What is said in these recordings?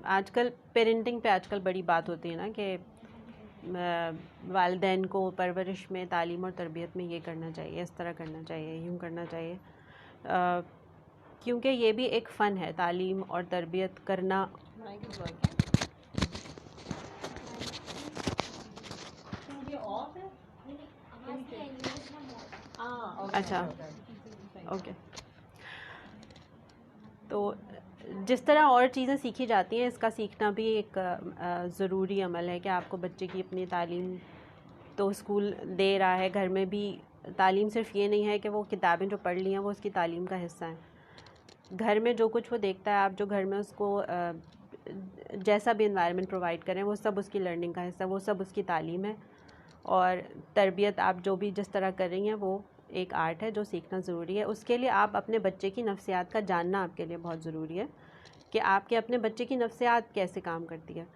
आजकल पेरेंटिंग पे आजकल बड़ी बात होती है ना कि वालिदैन को परवरिश में, तालीम और तरबियत में ये करना चाहिए, इस तरह करना चाहिए, यूँ करना चाहिए, क्योंकि ये भी एक फ़न है तालीम और तरबियत करना। अच्छा, ओके। तो जिस तरह और चीज़ें सीखी जाती हैं, इसका सीखना भी एक ज़रूरी अमल है कि आपको बच्चे की अपनी तालीम तो स्कूल दे रहा है, घर में भी तालीम सिर्फ़ ये नहीं है कि वो किताबें जो पढ़ ली हैं वो उसकी तालीम का हिस्सा है। घर में जो कुछ वो देखता है, आप जो घर में उसको जैसा भी एनवायरनमेंट प्रोवाइड करें, वो सब उसकी लर्निंग का हिस्सा, वो सब उसकी तालीम है। और तरबियत आप जो भी जिस तरह कर रही हैं वो एक आर्ट है जो सीखना ज़रूरी है। उसके लिए आप अपने बच्चे की नफ्सियात का जानना आपके लिए बहुत ज़रूरी है कि आपके अपने बच्चे की नफ्सियात कैसे काम करती है,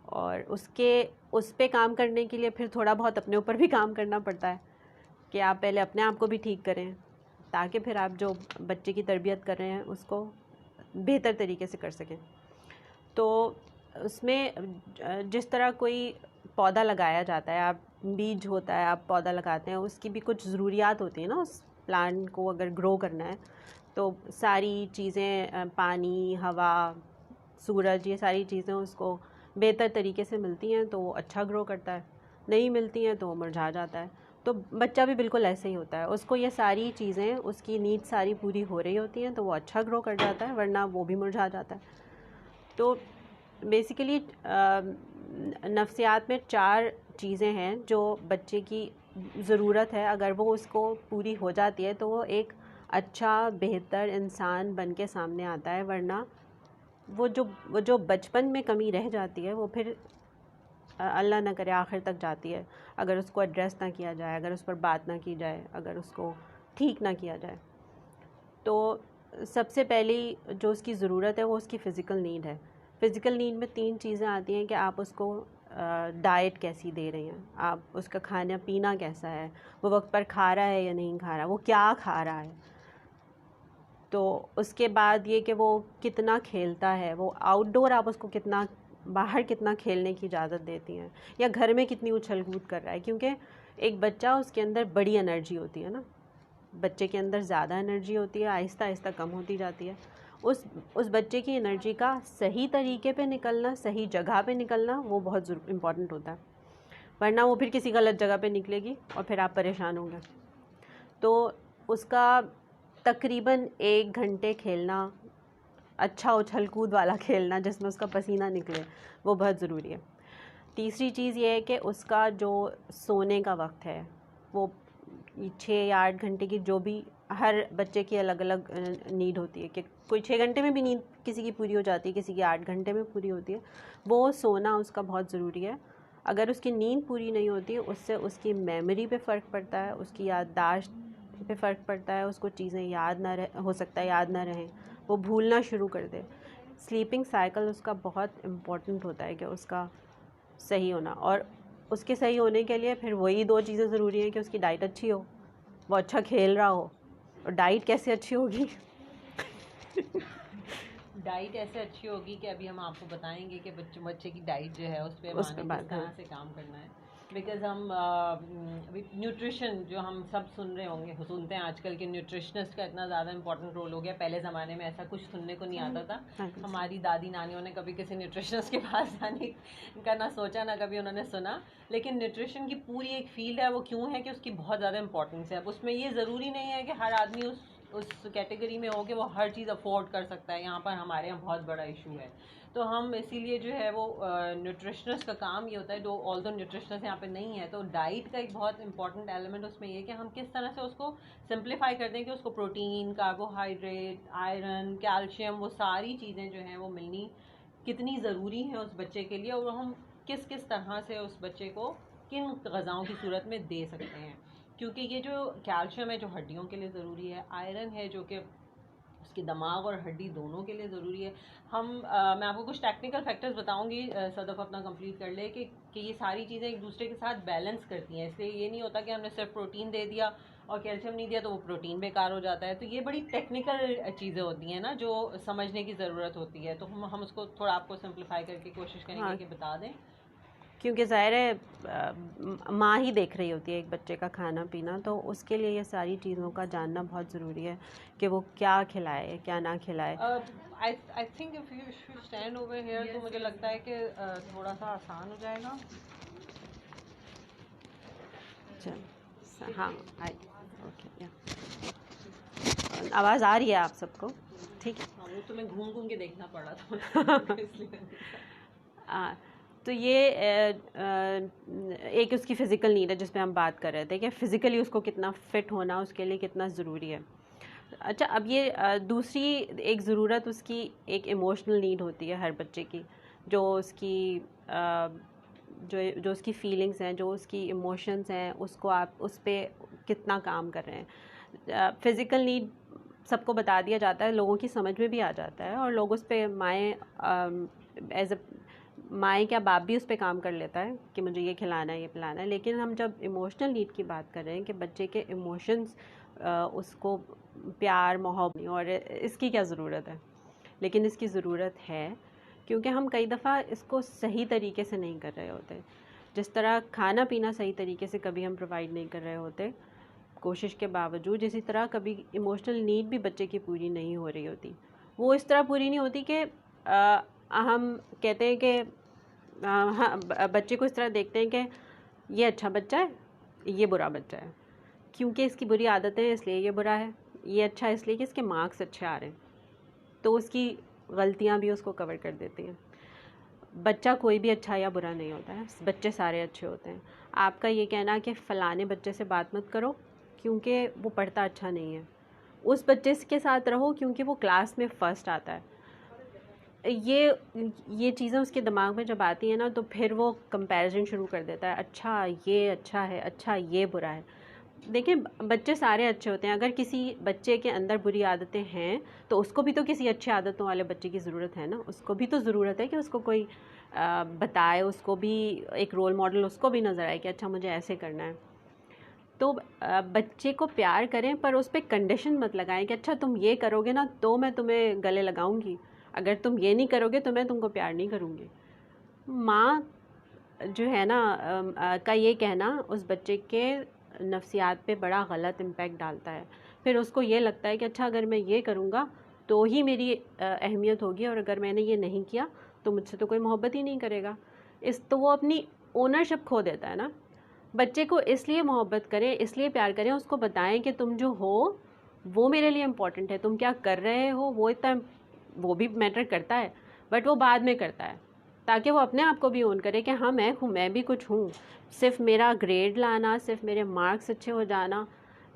और उस पे काम करने के लिए फिर थोड़ा बहुत अपने ऊपर भी काम करना पड़ता है कि आप पहले अपने आप को भी ठीक करें, ताकि फिर आप जो बच्चे की तरबियत कर रहे हैं उसको बेहतर तरीके से कर सकें। तो उसमें जिस तरह कोई पौधा लगाया जाता है, आप बीज होता है, आप पौधा लगाते हैं, उसकी भी कुछ ज़रूरियात होती हैं ना। उस प्लांट को अगर ग्रो करना है तो सारी चीज़ें, पानी, हवा, सूरज, ये सारी चीज़ें उसको बेहतर तरीके से मिलती हैं तो वो अच्छा ग्रो करता है, नहीं मिलती हैं तो वो मुरझा जाता है। तो बच्चा भी बिल्कुल ऐसे ही होता है, उसको ये सारी चीज़ें, उसकी नीड सारी पूरी हो रही होती हैं तो वो अच्छा ग्रो कर जाता है, वरना वो भी मुरझा जाता है। तो बेसिकली नफ्सियात में 4 चीज़ें हैं जो बच्चे की ज़रूरत है। अगर वो उसको पूरी हो जाती है तो वो एक अच्छा बेहतर इंसान बन के सामने आता है, वरना वो जो बचपन में कमी रह जाती है वो फिर अल्लाह ना करे आखिर तक जाती है, अगर उसको एड्रेस ना किया जाए, अगर उस पर बात ना की जाए, अगर उसको ठीक ना किया जाए। तो सबसे पहली जो उसकी ज़रूरत है वो उसकी फ़िज़िकल नीड है। फ़िज़िकल नीड में 3 चीज़ें आती हैं कि आप उसको डाइट कैसी दे रही हैं, आप उसका खाना पीना कैसा है, वो वक्त पर खा रहा है या नहीं खा रहा, वो क्या खा रहा है। तो उसके बाद ये कि वो कितना खेलता है, वो आउटडोर आप उसको कितना, बाहर कितना खेलने की इजाज़त देती हैं, या घर में कितनी उछल कूद कर रहा है। क्योंकि एक बच्चा, उसके अंदर बड़ी एनर्जी होती है ना, बच्चे के अंदर ज़्यादा एनर्जी होती है, आहिस्ता आहिस्ता कम होती जाती है। उस बच्चे की एनर्जी का सही तरीके पे निकलना, सही जगह पे निकलना, वो बहुत इम्पॉर्टेंट होता है, वरना वो फिर किसी गलत जगह पे निकलेगी और फिर आप परेशान होंगे। तो उसका तकरीबन 1 घंटे खेलना, अच्छा उछल कूद वाला खेलना जिसमें उसका पसीना निकले, वो बहुत ज़रूरी है। तीसरी चीज़ ये है कि उसका जो सोने का वक्त है वो 6 या 8 घंटे की, जो भी हर बच्चे की अलग अलग नीड होती है, कि कोई 6 घंटे में भी नींद किसी की पूरी हो जाती है, किसी की 8 घंटे में पूरी होती है। वो सोना उसका बहुत ज़रूरी है। अगर उसकी नींद पूरी नहीं होती, उससे उसकी मेमोरी पे फ़र्क पड़ता है, उसकी याददाश्त पे फ़र्क पड़ता है, उसको चीज़ें याद ना रह, हो सकता है याद ना रहें, वो भूलना शुरू कर दे। स्लीपिंग साइकिल उसका बहुत इम्पॉर्टेंट होता है कि उसका सही होना, और उसके सही होने के लिए फिर वही 2 चीज़ें ज़रूरी हैं कि उसकी डाइट अच्छी हो, वो अच्छा खेल रहा हो। और डाइट कैसे अच्छी होगी? डाइट ऐसे अच्छी होगी कि अभी हम आपको बताएंगे कि बच्चे की डाइट जो है उस पर उस पे किस बात, तरह हाँ। से काम करना है। बिकॉज हम न्यूट्रिशन जो हम सब सुन रहे होंगे, सुनते हैं आजकल के न्यूट्रिशनिस्ट का इतना ज़्यादा इंपॉर्टेंट रोल हो गया। पहले ज़माने में ऐसा कुछ सुनने को नहीं आता था। हमारी दादी नानियों ने कभी किसी न्यूट्रिशनिस्ट के पास जाने का ना सोचा, ना कभी उन्होंने सुना। लेकिन न्यूट्रिशन की पूरी एक फील्ड है, वो क्यों है कि उसकी बहुत ज़्यादा इंपॉर्टेंस है। अब उसमें ये ज़रूरी नहीं है कि हर आदमी उस कैटेगरी में हो कि वो हर चीज़ अफोर्ड कर सकता है। यहाँ पर हमारे यहाँ बहुत बड़ा इशू है। तो हम इसीलिए जो है वो न्यूट्रिशनिस्ट का काम ये होता है, जो ऑल दो न्यूट्रिशनिस्ट यहाँ पे नहीं है, तो डाइट का एक बहुत इंपॉर्टेंट एलिमेंट उसमें ये कि हम किस तरह से उसको सिंप्लीफाई कर दें कि उसको प्रोटीन, कार्बोहाइड्रेट, आयरन, कैल्शियम, वो सारी चीज़ें जो हैं वो मिलनी कितनी ज़रूरी है उस बच्चे के लिए, और हम किस किस तरह से उस बच्चे को किन गज़ाओं की सूरत में दे सकते हैं। क्योंकि ये जो कैल्शियम है जो हड्डियों के लिए ज़रूरी है, आयरन है जो कि उसके दिमाग और हड्डी दोनों के लिए ज़रूरी है। मैं आपको कुछ टेक्निकल फैक्टर्स बताऊंगी, सदफ अपना कंप्लीट कर ले, कि ये सारी चीज़ें एक दूसरे के साथ बैलेंस करती हैं। इसलिए ये नहीं होता कि हमने सिर्फ प्रोटीन दे दिया और कैल्शियम नहीं दिया तो वो प्रोटीन बेकार हो जाता है। तो ये बड़ी टेक्निकल चीज़ें होती हैं ना, जो समझने की ज़रूरत होती है। तो हम उसको थोड़ा आपको सिंप्लीफाई करके कोशिश करेंगे हाँ, कि बता दें। क्योंकि ज़ाहिर है माँ ही देख रही होती है एक बच्चे का खाना पीना, तो उसके लिए ये सारी चीज़ों का जानना बहुत ज़रूरी है कि वो क्या खिलाए क्या ना खिलाए। I think if you stand over here तो मुझे लगता है कि थोड़ा सा आसान हो जाएगा। चल हाँ, ओके, आवाज़ आ रही है आप सबको? ठीक है। हाँ, वो तो मैं घूम घूम के देखना पड़ा था इसलिए। तो ये एक उसकी फ़िज़िकल नीड है जिस पे हम बात कर रहे थे कि फ़िज़िकली उसको कितना फ़िट होना उसके लिए कितना ज़रूरी है। अच्छा, अब ये दूसरी एक ज़रूरत उसकी एक इमोशनल नीड होती है हर बच्चे की, जो उसकी जो उसकी फीलिंग्स हैं, जो उसकी इमोशंस हैं, उसको आप उस पर कितना काम कर रहे हैं। फ़िज़िकल नीड सबको बता दिया जाता है, लोगों की समझ में भी आ जाता है, और लोग उस पर एज अ माँ क्या बाप भी उस पर काम कर लेता है कि मुझे ये खिलाना है ये पिलाना है। लेकिन हम जब इमोशनल नीड की बात कर रहे हैं कि बच्चे के इमोशंस, उसको प्यार मोहब्बत, और इसकी क्या ज़रूरत है, लेकिन इसकी ज़रूरत है, क्योंकि हम कई दफ़ा इसको सही तरीके से नहीं कर रहे होते। जिस तरह खाना पीना सही तरीके से कभी हम प्रोवाइड नहीं कर रहे होते कोशिश के बावजूद, इसी तरह कभी इमोशनल नीड भी बच्चे की पूरी नहीं हो रही होती। वो इस तरह पूरी नहीं होती कि हम कहते हैं कि हाँ, बच्चे को इस तरह देखते हैं कि ये अच्छा बच्चा है, ये बुरा बच्चा है, क्योंकि इसकी बुरी आदतें हैं इसलिए ये बुरा है, ये अच्छा है इसलिए कि इसके मार्क्स अच्छे आ रहे हैं, तो उसकी गलतियाँ भी उसको कवर कर देती हैं। बच्चा कोई भी अच्छा या बुरा नहीं होता है, बच्चे सारे अच्छे होते हैं। आपका ये कहना कि फ़लाने बच्चे से बात मत करो क्योंकि वो पढ़ता अच्छा नहीं है, उस बच्चे के साथ रहो क्योंकि वो क्लास में फ़र्स्ट आता है, ये चीज़ें उसके दिमाग में जब आती हैं ना, तो फिर वो कंपैरिजन शुरू कर देता है, अच्छा ये अच्छा है, अच्छा ये बुरा है। देखिए, बच्चे सारे अच्छे होते हैं, अगर किसी बच्चे के अंदर बुरी आदतें हैं तो उसको भी तो किसी अच्छी आदतों वाले बच्चे की ज़रूरत है ना, उसको भी तो ज़रूरत है कि उसको कोई बताए, उसको भी एक रोल मॉडल उसको भी नज़र आए कि अच्छा मुझे ऐसे करना है। तो बच्चे को प्यार करें, पर उस पर कंडीशन मत लगाएं कि अच्छा तुम ये करोगे ना तो मैं तुम्हें गले लगाऊंगी, अगर तुम ये नहीं करोगे तो मैं तुमको प्यार नहीं करूँगी। माँ जो है ना का ये कहना उस बच्चे के नफ्सियात पे बड़ा गलत इम्पैक्ट डालता है। फिर उसको ये लगता है कि अच्छा अगर मैं ये करूँगा तो ही मेरी अहमियत होगी, और अगर मैंने ये नहीं किया तो मुझसे तो कोई मोहब्बत ही नहीं करेगा। तो वो अपनी ओनरशिप खो देता है ना। बच्चे को इसलिए मोहब्बत करें, इसलिए प्यार करें, उसको बताएं कि तुम जो हो वो मेरे लिए इम्पोर्टेंट है, तुम क्या कर रहे हो वो भी मैटर करता है, बट वो बाद में करता है, ताकि वो अपने आप को भी ओन करे कि हाँ मैं भी कुछ हूँ। सिर्फ मेरा ग्रेड लाना, सिर्फ मेरे मार्क्स अच्छे हो जाना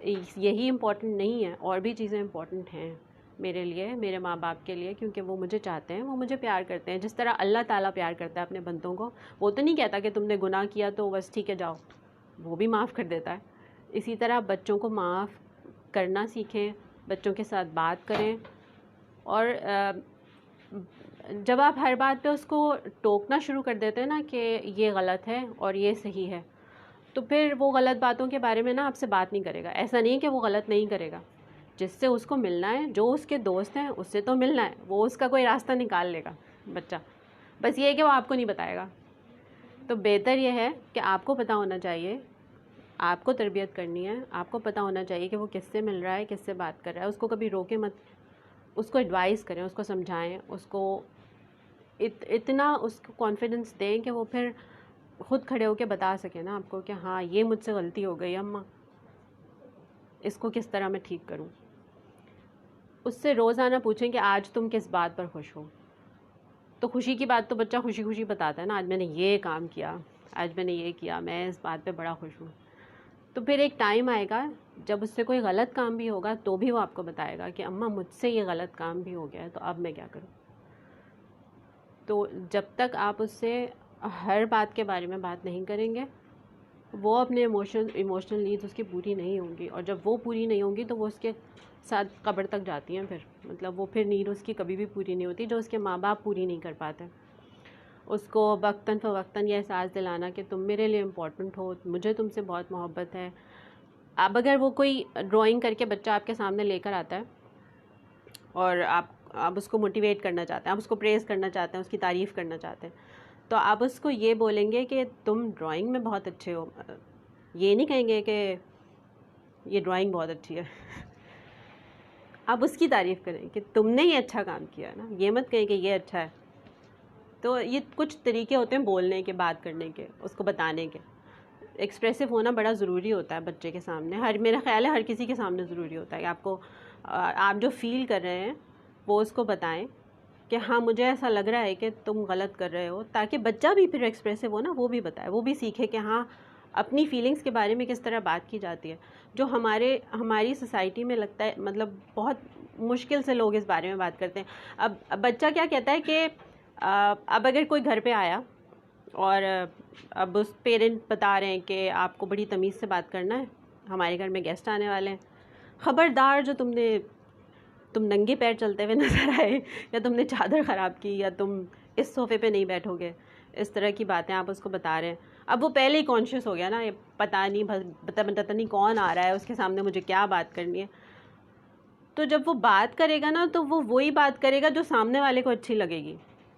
यही इम्पोर्टेंट नहीं है, और भी चीज़ें इम्पोर्टेंट हैं मेरे लिए, मेरे माँ बाप के लिए, क्योंकि वो मुझे चाहते हैं, वो मुझे प्यार करते हैं। जिस तरह अल्लाह ताला प्यार करता है अपने बंदों को, वो तो नहीं कहता कि तुमने गुनाह किया तो बस ठीक है जाओ, वो भी माफ़ कर देता है। इसी तरह बच्चों को माफ़ करना सीखें, बच्चों के साथ बात करें, और जब आप हर बात पे उसको टोकना शुरू कर देते हैं ना कि ये गलत है और ये सही है, तो फिर वो गलत बातों के बारे में ना आपसे बात नहीं करेगा। ऐसा नहीं है कि वो गलत नहीं करेगा, जिससे उसको मिलना है, जो उसके दोस्त हैं उससे तो मिलना है, वो उसका कोई रास्ता निकाल लेगा बच्चा, बस ये है कि वो आपको नहीं बताएगा। तो बेहतर ये है कि आपको पता होना चाहिए, आपको तरबियत करनी है, आपको पता होना चाहिए कि वो किससे मिल रहा है, किससे बात कर रहा है। उसको कभी रोके मत, उसको एडवाइस करें, उसको समझाएं, उसको इतना उसको कॉन्फिडेंस दें कि वो फिर खुद खड़े होकर बता सके ना आपको कि हाँ ये मुझसे गलती हो गई अम्मा, इसको किस तरह मैं ठीक करूं। उससे रोज़ाना पूछें कि आज तुम किस बात पर खुश हो। तो खुशी की बात तो बच्चा खुशी खुशी बताता है ना, आज मैंने ये काम किया, आज मैंने ये किया, मैं इस बात पे बड़ा खुश हूँ। तो फिर एक टाइम आएगा जब उससे कोई गलत काम भी होगा तो भी वो आपको बताएगा कि अम्मा मुझसे ये गलत काम भी हो गया है, तो अब मैं क्या करूँ। तो जब तक आप उससे हर बात के बारे में बात नहीं करेंगे, वो अपने इमोशनल नीड्स उसकी पूरी नहीं होंगी, और जब वो पूरी नहीं होंगी तो वो उसके साथ कब्र तक जाती हैं। फिर मतलब वो फिर नीड उसकी कभी भी पूरी नहीं होती, जो उसके माँ बाप पूरी नहीं कर पाते। उसको वक्तन फ़वक्तन ये एहसास दिलाना कि तुम मेरे लिए इम्पोर्टेंट हो, मुझे तुमसे बहुत मोहब्बत है, अब अगर वो कोई ड्राइंग करके बच्चा आपके सामने लेकर आता है और आप उसको मोटिवेट करना चाहते हैं, आप उसको प्रेज़ करना चाहते हैं, उसकी तारीफ़ करना चाहते हैं, तो आप उसको ये बोलेंगे कि तुम ड्राइंग में बहुत अच्छे हो। ये नहीं कहेंगे कि ये ड्राइंग बहुत अच्छी है। आप उसकी तारीफ़ करें कि तुमने ये अच्छा काम किया ना, ये मत कहें कि ये अच्छा है। तो ये कुछ तरीके होते हैं बोलने के, बात करने के, उसको बताने के। एक्सप्रेसिव होना बड़ा ज़रूरी होता है बच्चे के सामने, मेरा ख़्याल है हर किसी के सामने ज़रूरी होता है कि आपको आप जो फ़ील कर रहे हैं वो उसको बताएं कि हाँ मुझे ऐसा लग रहा है कि तुम गलत कर रहे हो, ताकि बच्चा भी फिर एक्सप्रेसिव हो ना, वो भी बताए, वो भी सीखे कि हाँ अपनी फीलिंग्स के बारे में किस तरह बात की जाती है, जो हमारी सोसाइटी में लगता है मतलब बहुत मुश्किल से लोग इस बारे में बात करते हैं। अब बच्चा क्या कहता है कि अब अगर कोई घर पे आया और अब उस पेरेंट बता रहे हैं कि आपको बड़ी तमीज़ से बात करना है, हमारे घर में गेस्ट आने वाले हैं, ख़बरदार जो तुम नंगे पैर चलते हुए नज़र आए, या तुमने चादर ख़राब की, या तुम इस सोफ़े पे नहीं बैठोगे, इस तरह की बातें आप उसको बता रहे हैं। अब वो पहले ही कॉन्शियस हो गया ना, ये पता नहीं कौन आ रहा है, उसके सामने मुझे क्या बात करनी है। तो जब वो बात करेगा ना, तो वो वही बात करेगा जो सामने वाले को अच्छी लगेगी।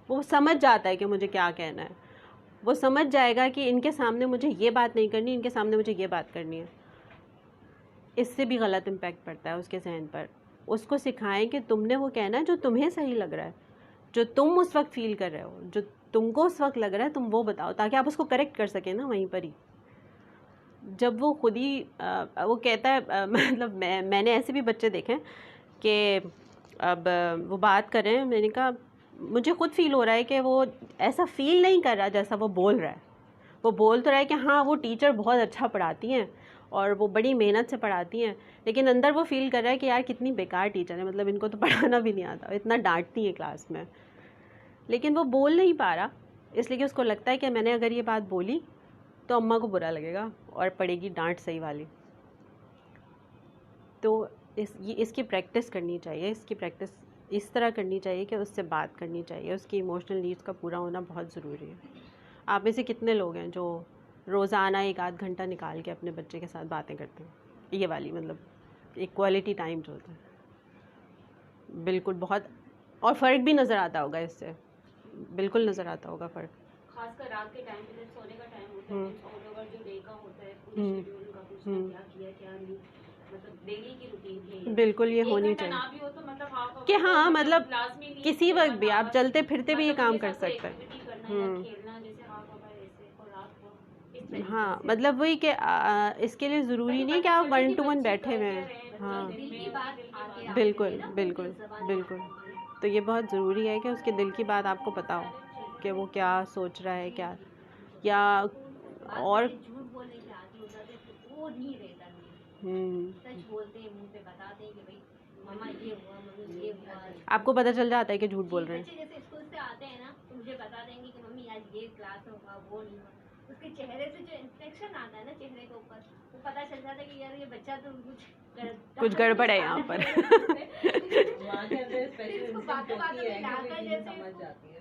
वो समझ जाता है कि मुझे क्या कहना है, वो समझ जाएगा कि इनके सामने मुझे ये बात नहीं करनी, इनके सामने मुझे ये बात करनी है। इससे भी गलत इम्पैक्ट पड़ता है उसके जहन पर। उसको सिखाएं कि तुमने वो कहना है जो तुम्हें सही लग रहा है, जो तुम उस वक्त फील कर रहे हो, जो तुमको उस वक्त लग रहा है, तुम वो बताओ, ताकि आप उसको करेक्ट कर सकें ना वहीं पर ही। जब वो खुद ही वो कहता है मतलब मैंने ऐसे भी बच्चे देखे कि अब वो बात कर रहे हैं, मैंने कहा मुझे खुद फील हो रहा है कि वो ऐसा फील नहीं कर रहा जैसा वो बोल रहा है। वो बोल तो रहा है कि हाँ वो टीचर बहुत अच्छा पढ़ाती हैं और वो बड़ी मेहनत से पढ़ाती हैं, लेकिन अंदर वो फील कर रहा है कि यार कितनी बेकार टीचर है, मतलब इनको तो पढ़ाना भी नहीं आता, इतना डांटती है क्लास में। लेकिन वो बोल नहीं पा रहा, इसलिए कि उसको लगता है कि मैंने अगर ये बात बोली तो अम्मा को बुरा लगेगा और पड़ेगी डांट सही वाली। तो इसकी प्रैक्टिस करनी चाहिए, इसकी प्रैक्टिस इस तरह करनी चाहिए कि उससे बात करनी चाहिए, उसकी इमोशनल नीड्स का पूरा होना बहुत ज़रूरी है। आप में से कितने लोग हैं जो रोज़ाना 1-8 घंटा निकाल के अपने बच्चे के साथ बातें करते हैं, ये वाली मतलब एक क्वालिटी टाइम जो होता है। बिल्कुल बहुत, और फ़र्क भी नज़र आता होगा इससे, बिल्कुल नज़र आता होगा फ़र्क। खासकर रात के टाइम पे सोने का टाइम होता है, जो डे का होता है पूरी शेड्यूल का, कुछ क्या किया क्या नहीं, मतलब डेली की रूटीन है। बिल्कुल ये होनी चाहिए ना भी हो तो मतलब कि हाँ मतलब किसी वक्त भी आप चलते फिरते भी ये काम कर सकते हैं। हाँ मतलब वही कि इसके लिए ज़रूरी नहीं कि आप 1-to-1 बैठे हुए हैं। हाँ बिल्कुल बिल्कुल बिल्कुल। तो ये बहुत ज़रूरी है कि उसके दिल की बात आपको पता हो कि वो क्या सोच रहा है, क्या या और आपको पता चल जाता है कि झूठ बोल रहे हैं। जैसे स्कूल से आते हैं ना, तो मुझे बता देंगे कि मम्मी आज ये क्लास होगा, वो नहीं हुआ। उसके चेहरे से जो इंस्ट्रक्शन आता है ना चेहरे के ऊपर, वो पता चल जाता है कि यार ये बच्चा तो कुछ गड़बड़ है यहाँ पर।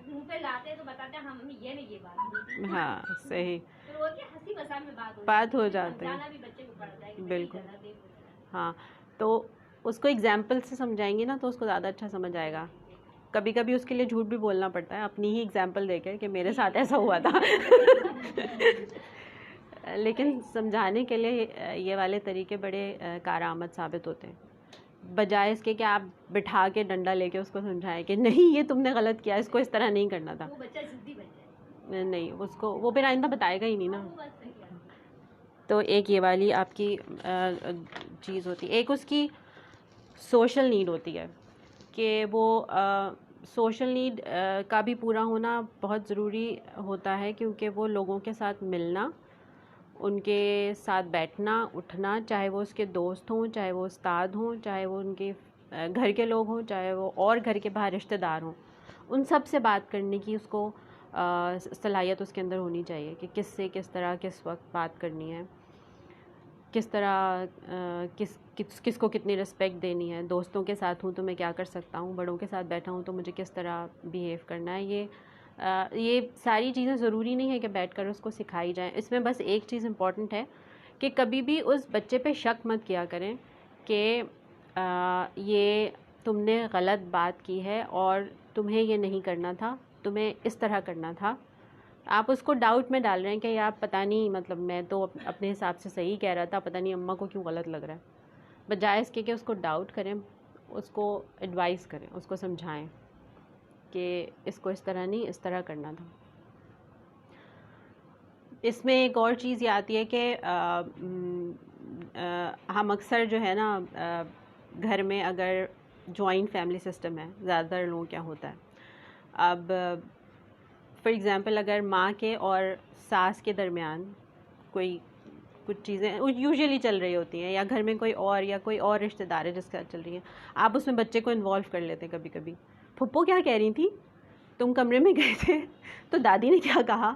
मुंह पे लाते हैं तो बताते हैं हाँ मम्मी ये नहीं, ये बात। हाँ सही, फिर वो क्या हंसी मजाक में बात हो जाती है। बच्चे को पड़ता है बिल्कुल हाँ, तो उसको एग्जाम्पल से समझाएंगे ना तो उसको ज़्यादा अच्छा समझ आएगा। कभी कभी उसके लिए झूठ भी बोलना पड़ता है, अपनी ही एग्जाम्पल देके कि मेरे साथ ऐसा हुआ था। लेकिन समझाने के लिए ये वाले तरीके बड़े कारआमद साबित होते हैं, बजाय इसके कि आप बिठा के डंडा लेके उसको समझाएं कि नहीं ये तुमने गलत किया, इसको इस तरह नहीं करना था। वो बच्चा जिद्दी बन जाए। नहीं, उसको वो फिर आइंदा बताएगा ही नहीं ना। तो एक ये वाली आपकी चीज़ होती है। एक उसकी सोशल नीड होती है कि वो सोशल नीड का भी पूरा होना बहुत ज़रूरी होता है, क्योंकि वो लोगों के साथ मिलना, उनके साथ बैठना उठना, चाहे वो उसके दोस्त हों, चाहे वो उस्ताद हों, चाहे वो उनके घर के लोग हों, चाहे वो और घर के बाहर रिश्तेदार हों, उन सब से बात करने की उसको सलाहियत उसके अंदर होनी चाहिए कि किससे किस तरह किस वक्त बात करनी है, किस तरह किसको कितनी रिस्पेक्ट देनी है। दोस्तों के साथ हूँ तो मैं क्या कर सकता हूँ, बड़ों के साथ बैठा हूँ तो मुझे किस तरह बिहेव करना है। ये सारी चीज़ें ज़रूरी नहीं है कि बैठकर उसको सिखाई जाएं। इसमें बस एक चीज़ इम्पॉर्टेंट है कि कभी भी उस बच्चे पे शक मत किया करें कि ये तुमने गलत बात की है और तुम्हें ये नहीं करना था, तुम्हें इस तरह करना था। आप उसको डाउट में डाल रहे हैं कि यार पता नहीं, मतलब मैं तो अपने हिसाब से सही कह रहा था, पता नहीं अम्मा को क्यों गलत लग रहा है। बजाय इसके कि उसको डाउट करें, उसको एडवाइस करें, उसको समझाएं कि इसको इस तरह नहीं, इस तरह करना था। इसमें एक और चीज़ ये आती है कि हम अक्सर जो है ना घर में अगर जॉइंट फैमिली सिस्टम है, ज़्यादातर लोगों क्या होता है, अब फॉर एग्ज़ाम्पल अगर माँ के और सास के दरमियान कुछ चीज़ें यूजुअली चल रही होती हैं, या घर में कोई और रिश्तेदार है जिसके साथ चल रही हैं, आप उसमें बच्चे को इन्वॉल्व कर लेते हैं। कभी कभी फुप्पो क्या कह रही थी, तुम कमरे में गए थे तो दादी ने क्या कहा,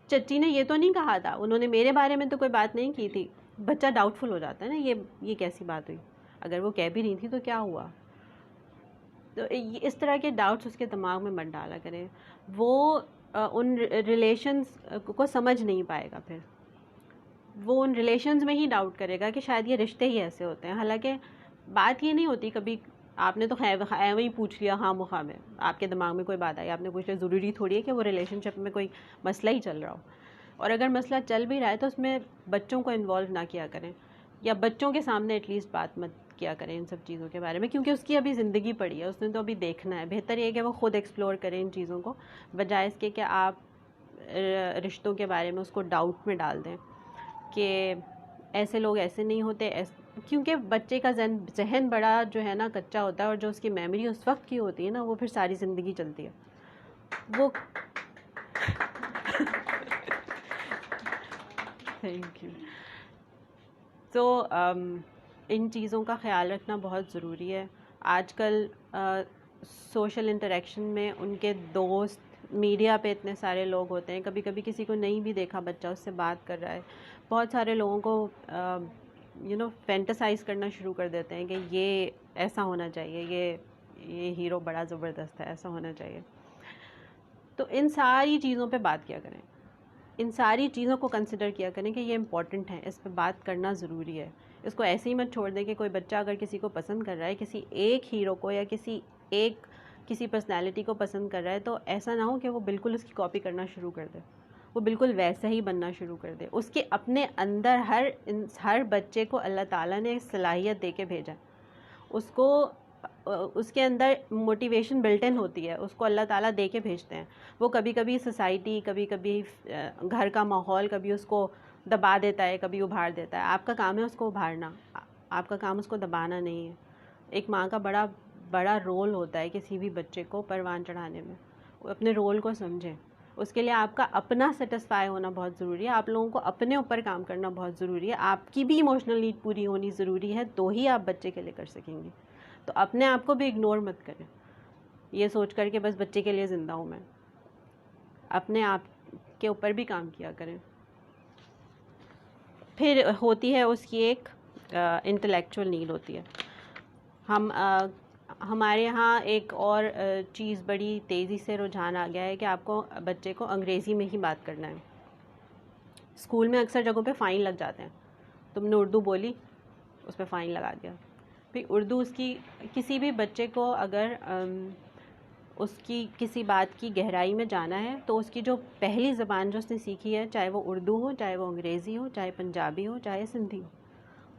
चच्ची ने ये तो नहीं कहा था, उन्होंने मेरे बारे में तो कोई बात नहीं की थी। बच्चा डाउटफुल हो जाता है ना, ये कैसी बात हुई, अगर वो कह भी नहीं थी तो क्या हुआ। तो इस तरह के डाउट्स उसके दिमाग में मत डाला करें, वो उन रिलेशंस को समझ नहीं पाएगा, फिर वो उन रिलेशंस में ही डाउट करेगा कि शायद ये रिश्ते ही ऐसे होते हैं। हालांकि बात ये नहीं होती, कभी आपने तो ऐਵੇਂ ही पूछ लिया हाँ मुखा में, आपके दिमाग में कोई बात आई, आपने पूछ लिया, ज़रूरी थोड़ी है कि वो रिलेशनशिप में कोई मसला ही चल रहा हो। और अगर मसला चल भी रहा है तो उसमें बच्चों को इन्वॉल्व ना किया करें, या बच्चों के सामने एटलीस्ट बात मत किया करें इन सब चीज़ों के बारे में, क्योंकि उसकी अभी ज़िंदगी पड़ी है, उसने तो अभी देखना है। बेहतर ये है कि वो ख़ुद एक्सप्लोर करें इन चीज़ों को, बजाय इसके कि आप रिश्तों के बारे में उसको डाउट में डाल दें कि ऐसे लोग ऐसे नहीं होते, क्योंकि बच्चे का जहन बड़ा जो है ना कच्चा होता है, और जो उसकी मेमोरी उस वक्त की होती है ना, वो फिर सारी ज़िंदगी चलती है। वो थैंक यू। तो इन चीज़ों का ख्याल रखना बहुत ज़रूरी है। आजकल सोशल इंटरेक्शन में उनके दोस्त, मीडिया पे इतने सारे लोग होते हैं, कभी कभी किसी को नहीं भी देखा बच्चा उससे बात कर रहा है, बहुत सारे लोगों को फैंटेसाइज करना शुरू कर देते हैं कि ये ऐसा होना चाहिए, ये हीरो बड़ा ज़बरदस्त है, ऐसा होना चाहिए। तो इन सारी चीज़ों पे बात किया करें, इन सारी चीज़ों को कंसिडर किया करें कि ये इम्पॉर्टेंट है, इस पे बात करना ज़रूरी है। इसको ऐसे ही मत छोड़ दें कि कोई बच्चा अगर किसी को पसंद कर रहा है, किसी एक हीरो को या किसी पर्सनैलिटी को पसंद कर रहा है, तो ऐसा ना हो कि वो बिल्कुल उसकी कॉपी करना शुरू कर दे, वो बिल्कुल वैसा ही बनना शुरू कर दे। उसके अपने अंदर हर बच्चे को अल्लाह ताला ने सलाहियत दे के भेजा, उसको उसके अंदर मोटिवेशन बिल्ट इन होती है, उसको अल्लाह ताला दे के भेजते हैं। वो कभी कभी सोसाइटी, कभी कभी घर का माहौल कभी उसको दबा देता है, कभी उभार देता है। आपका काम है उसको उभारना, आपका काम उसको दबाना नहीं है। एक माँ का बड़ा रोल होता है किसी भी बच्चे को परवान चढ़ाने में। वो अपने रोल को समझें, उसके लिए आपका अपना सेटिस्फाई होना बहुत ज़रूरी है, आप लोगों को अपने ऊपर काम करना बहुत ज़रूरी है, आपकी भी इमोशनल नीड पूरी होनी ज़रूरी है, तो ही आप बच्चे के लिए कर सकेंगे। तो अपने आप को भी इग्नोर मत करें ये सोच कर के बस बच्चे के लिए ज़िंदा हूँ मैं, अपने आप के ऊपर भी काम किया करें। फिर होती है उसकी एक इंटेलेक्चुअल नीड होती है। हमारे यहाँ एक और चीज़ बड़ी तेज़ी से रुझान आ गया है कि आपको बच्चे को अंग्रेज़ी में ही बात करना है। स्कूल में अक्सर जगहों पे फ़ाइन लग जाते हैं, तुमने उर्दू बोली उस पर फ़ाइन लगा दिया। फिर उर्दू उसकी, किसी भी बच्चे को अगर उसकी किसी बात की गहराई में जाना है तो उसकी जो पहली ज़बान जो उसने सीखी है, चाहे वो उर्दू हो, चाहे वो अंग्रेज़ी हो, चाहे पंजाबी हो, चाहे सिंधी हो,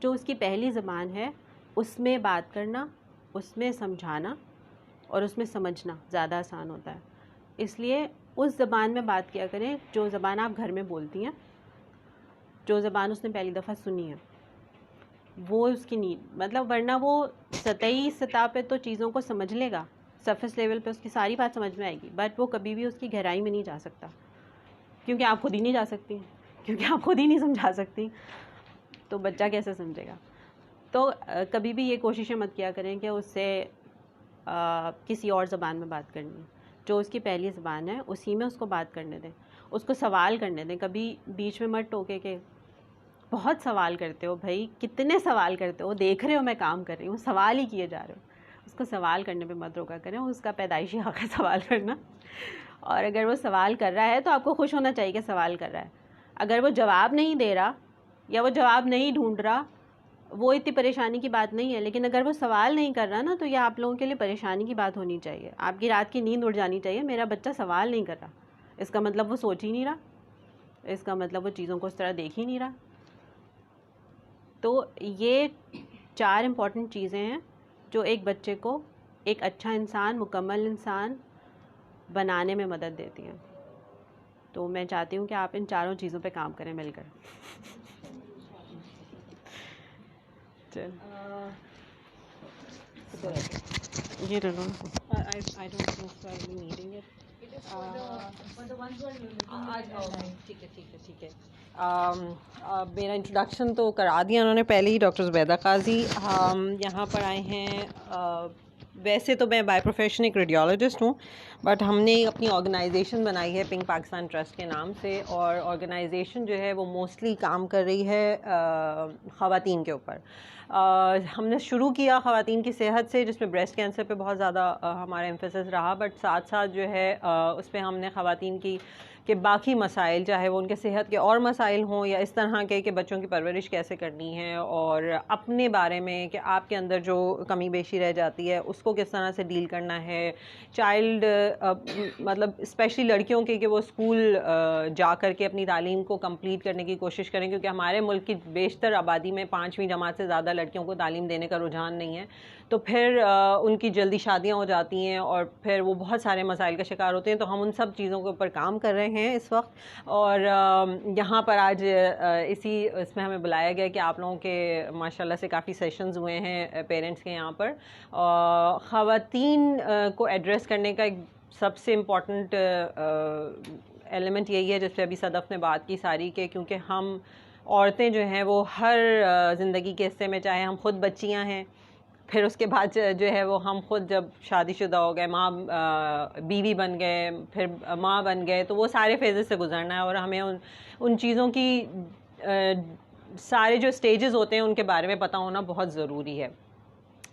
जो उसकी पहली ज़बान है उसमें बात करना, उसमें समझाना और उसमें समझना ज़्यादा आसान होता है। इसलिए उस ज़बान में बात किया करें जो ज़बान आप घर में बोलती हैं, जो ज़बान उसने पहली दफ़ा सुनी है, वो उसकी नीड, मतलब वरना वो सतही सतह पे तो चीज़ों को समझ लेगा, सरफेस लेवल पे उसकी सारी बात समझ में आएगी, बट वो कभी भी उसकी गहराई में नहीं जा सकता, क्योंकि आप खुद ही नहीं जा सकती, क्योंकि आप खुद ही नहीं समझा सकती, तो बच्चा कैसे समझेगा। तो कभी भी ये कोशिशें मत किया करें कि उससे किसी और ज़बान में बात करनी है, जो उसकी पहली ज़बान है उसी में उसको बात करने दें, उसको सवाल करने दें। कभी बीच में मत टोके के बहुत सवाल करते हो भाई, कितने सवाल करते हो, देख रहे हो मैं काम कर रही हूँ, सवाल ही किए जा रहे हो। उसको सवाल करने पे मत रोका करें, उसका पैदाइशी हक़ है सवाल करना। और अगर वो सवाल कर रहा है तो आपको खुश होना चाहिए कि सवाल कर रहा है। अगर वो जवाब नहीं दे रहा या वो जवाब नहीं ढूंढ रहा, वो इतनी परेशानी की बात नहीं है। लेकिन अगर वो सवाल नहीं कर रहा ना, तो ये आप लोगों के लिए परेशानी की बात होनी चाहिए। आपकी रात की नींद उड़ जानी चाहिए, मेरा बच्चा सवाल नहीं कर रहा, इसका मतलब वो सोच ही नहीं रहा, इसका मतलब वो चीज़ों को उस तरह देख ही नहीं रहा। तो ये 4 इम्पॉर्टेंट चीज़ें हैं जो एक बच्चे को एक अच्छा इंसान, मुकम्मल इंसान बनाने में मदद देती हैं। तो मैं चाहती हूँ कि आप इन 4 चीज़ों पे काम करें मिलकर। ये ले लो। I don't think so I'll be needing it. It is for the ones who are ठीक है। मेरा इंट्रोडक्शन तो करा दिया उन्होंने पहले ही, डॉक्टर ज़ुबैदा काजी। हम यहाँ पर आए हैं, वैसे तो मैं बाय प्रोफेशन एक रेडियोलॉजिस्ट हूँ, बट हमने अपनी ऑर्गेनाइजेशन बनाई है पिंक पाकिस्तान ट्रस्ट के नाम से, और ऑर्गेनाइजेशन जो है वो मोस्टली काम कर रही है ख़वातीन के ऊपर। हमने शुरू किया ख़वातीन की सेहत से, जिसमें ब्रेस्ट कैंसर पे बहुत ज़्यादा हमारा एम्फेसिस रहा, बट साथ साथ जो है उस पर हमने ख़वातीन की कि बाकी मसाइल, चाहे वो उनके सेहत के और मसाइल हों या इस तरह के कि बच्चों की परवरिश कैसे करनी है, और अपने बारे में कि आपके अंदर जो कमी बेशी रह जाती है उसको किस तरह से डील करना है। चाइल्ड मतलब स्पेशली लड़कियों के, कि वो स्कूल जा कर के अपनी तालीम को कंप्लीट करने की कोशिश करें, क्योंकि हमारे मुल्क की बेशतर आबादी में 5वीं जमात से ज़्यादा लड़कियों को तालीम देने का रुझान नहीं है। तो फिर उनकी जल्दी शादियाँ हो जाती हैं और फिर वो बहुत सारे मसाइल का शिकार होते हैं। तो हम उन सब चीज़ों के ऊपर काम कर रहे हैं इस वक्त, और यहाँ पर आज इसमें हमें बुलाया गया कि आप लोगों के माशाल्लाह से काफ़ी सेशंस हुए हैं पेरेंट्स के यहाँ पर। ख़वातीन को एड्रेस करने का एक सबसे इम्पॉर्टेंट एलिमेंट यही है, जिस पर अभी सदफ़ ने बात की सारी के, क्योंकि हम औरतें जो हैं वो हर ज़िंदगी के हिस्से में, चाहे हम ख़ुद बच्चियाँ हैं, फिर उसके बाद जो है वो हम खुद जब शादीशुदा हो गए, माँ बीवी बन गए, फिर माँ बन गए, तो वो सारे फेजेस से गुजरना है, और हमें उन चीज़ों की सारे जो स्टेजेस होते हैं उनके बारे में पता होना बहुत ज़रूरी है।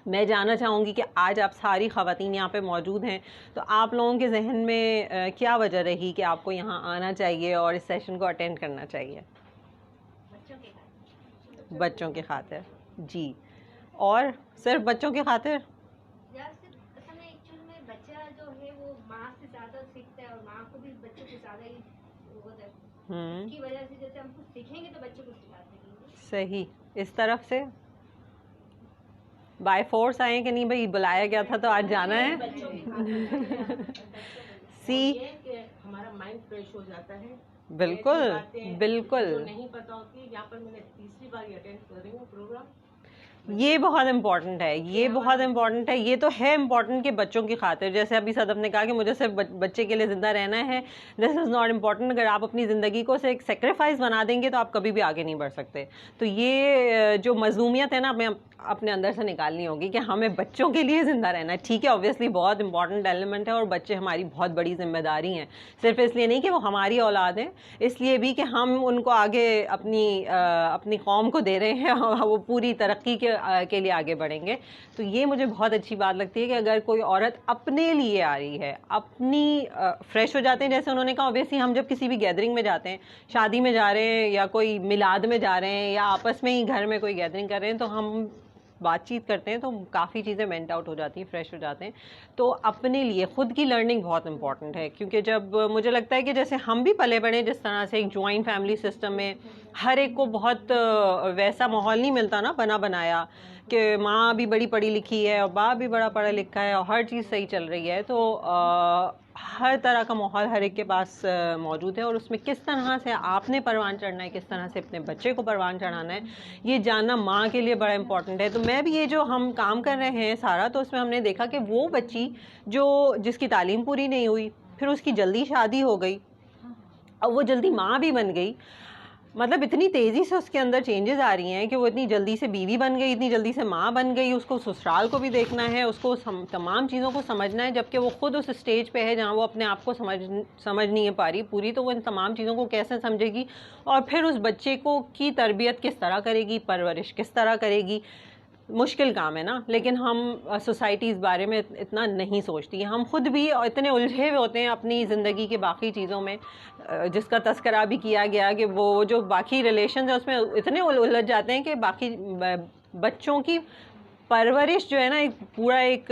मैं जानना चाहूँगी कि आज आप सारी ख़वातीन यहाँ पे मौजूद हैं, तो आप लोगों के जहन में क्या वजह रही कि आपको यहाँ आना चाहिए और इस सेशन को अटेंड करना चाहिए? बच्चों के खातिर। जी, और सिर्फ बच्चों की खातिर? असल में एक्चुअल में बच्चा जो है वो माँ से ज़्यादा सीखता है, और माँ को भी बच्चों को ज़्यादा ही होता है। इसकी वजह से जैसे हम कुछ सीखेंगे तो बच्चों को सिखा सकेंगे। सही। इस तरफ से बाय फोर्स आए कि नहीं भाई, बुलाया गया था तो आज जाना है? सी, हमारा माइंड फ्रेश हो जाता है। बिल्कुल बिल्कुल। जो नहीं पता होती, यहाँ पर मैंने तीसरी बार अटेंड कर रही हूँ प्रोग्राम। ये बहुत इम्पॉर्टेंट है, ये बहुत इम्पॉर्टेंट है। ये तो है इम्पॉर्टेंट कि बच्चों की खातिर, जैसे अभी सदफ ने कहा कि मुझे सिर्फ बच्चे के लिए ज़िंदा रहना है, दिस इज़ नॉट इम्पॉर्टेंट। अगर आप अपनी ज़िंदगी को से एक सेक्रीफाइस बना देंगे तो आप कभी भी आगे नहीं बढ़ सकते। तो ये जो मज़लूमियत है ना, हमें अपने अंदर से निकालनी होगी कि हमें बच्चों के लिए ज़िंदा रहना है। ठीक है, ऑब्वियसली बहुत इंपॉर्टेंट एलिमेंट है, और बच्चे हमारी बहुत बड़ी जिम्मेदारी हैं, सिर्फ इसलिए नहीं कि वो हमारी औलाद हैं, इसलिए भी कि हम उनको आगे अपनी कौम को दे रहे हैं, वो पूरी तरक्की के लिए आगे बढ़ेंगे। तो ये मुझे बहुत अच्छी बात लगती है कि अगर कोई औरत अपने लिए आ रही है, अपनी फ्रेश हो जाते हैं। जैसे उन्होंने कहा, ऑब्वियसली हम जब किसी भी गैदरिंग में जाते हैं, शादी में जा रहे हैं या कोई मिलाद में जा रहे हैं या आपस में ही घर में कोई गैदरिंग कर रहे हैं, तो हम बातचीत करते हैं तो काफ़ी चीज़ें वेंट आउट हो जाती हैं, फ्रेश हो जाते हैं। तो अपने लिए खुद की लर्निंग बहुत इंपॉर्टेंट है, क्योंकि जब मुझे लगता है कि जैसे हम भी पले बड़े जिस तरह से एक जॉइंट फैमिली सिस्टम में हर एक को बहुत वैसा माहौल नहीं मिलता ना बना बनाया, कि माँ भी बड़ी पढ़ी लिखी है और बाप भी बड़ा पढ़ा लिखा है और हर चीज़ सही चल रही है। तो हर तरह का माहौल हर एक के पास मौजूद है, और उसमें किस तरह से आपने परवान चढ़ना है, किस तरह से अपने बच्चे को परवान चढ़ाना है, ये जानना माँ के लिए बड़ा इंपॉर्टेंट है। तो मैं भी ये जो हम काम कर रहे हैं सारा, तो उसमें हमने देखा कि वो बच्ची जिसकी तालीम पूरी नहीं हुई, फिर उसकी जल्दी शादी हो गई और वो जल्दी माँ भी बन गई, मतलब इतनी तेज़ी से उसके अंदर चेंजेस आ रही हैं कि वो इतनी जल्दी से बीवी बन गई, इतनी जल्दी से माँ बन गई, उसको ससुराल को भी देखना है, उसको तमाम चीज़ों को समझना है, जबकि वो खुद उस स्टेज पे है जहाँ वो अपने आप को समझ नहीं पा रही पूरी। तो वो इन तमाम चीज़ों को कैसे समझेगी, और फिर उस बच्चे को की तरबियत किस तरह करेगी, परवरिश किस तरह करेगी, मुश्किल काम है ना, लेकिन हम सोसाइटी इस बारे में इतना नहीं सोचती है। हम खुद भी इतने उलझे हुए होते हैं अपनी ज़िंदगी के बाकी चीज़ों में, जिसका तस्करा भी किया गया कि वो जो बाकी रिलेशन है उसमें इतने उलझ जाते हैं कि बाकी बच्चों की परवरिश जो है ना, एक पूरा एक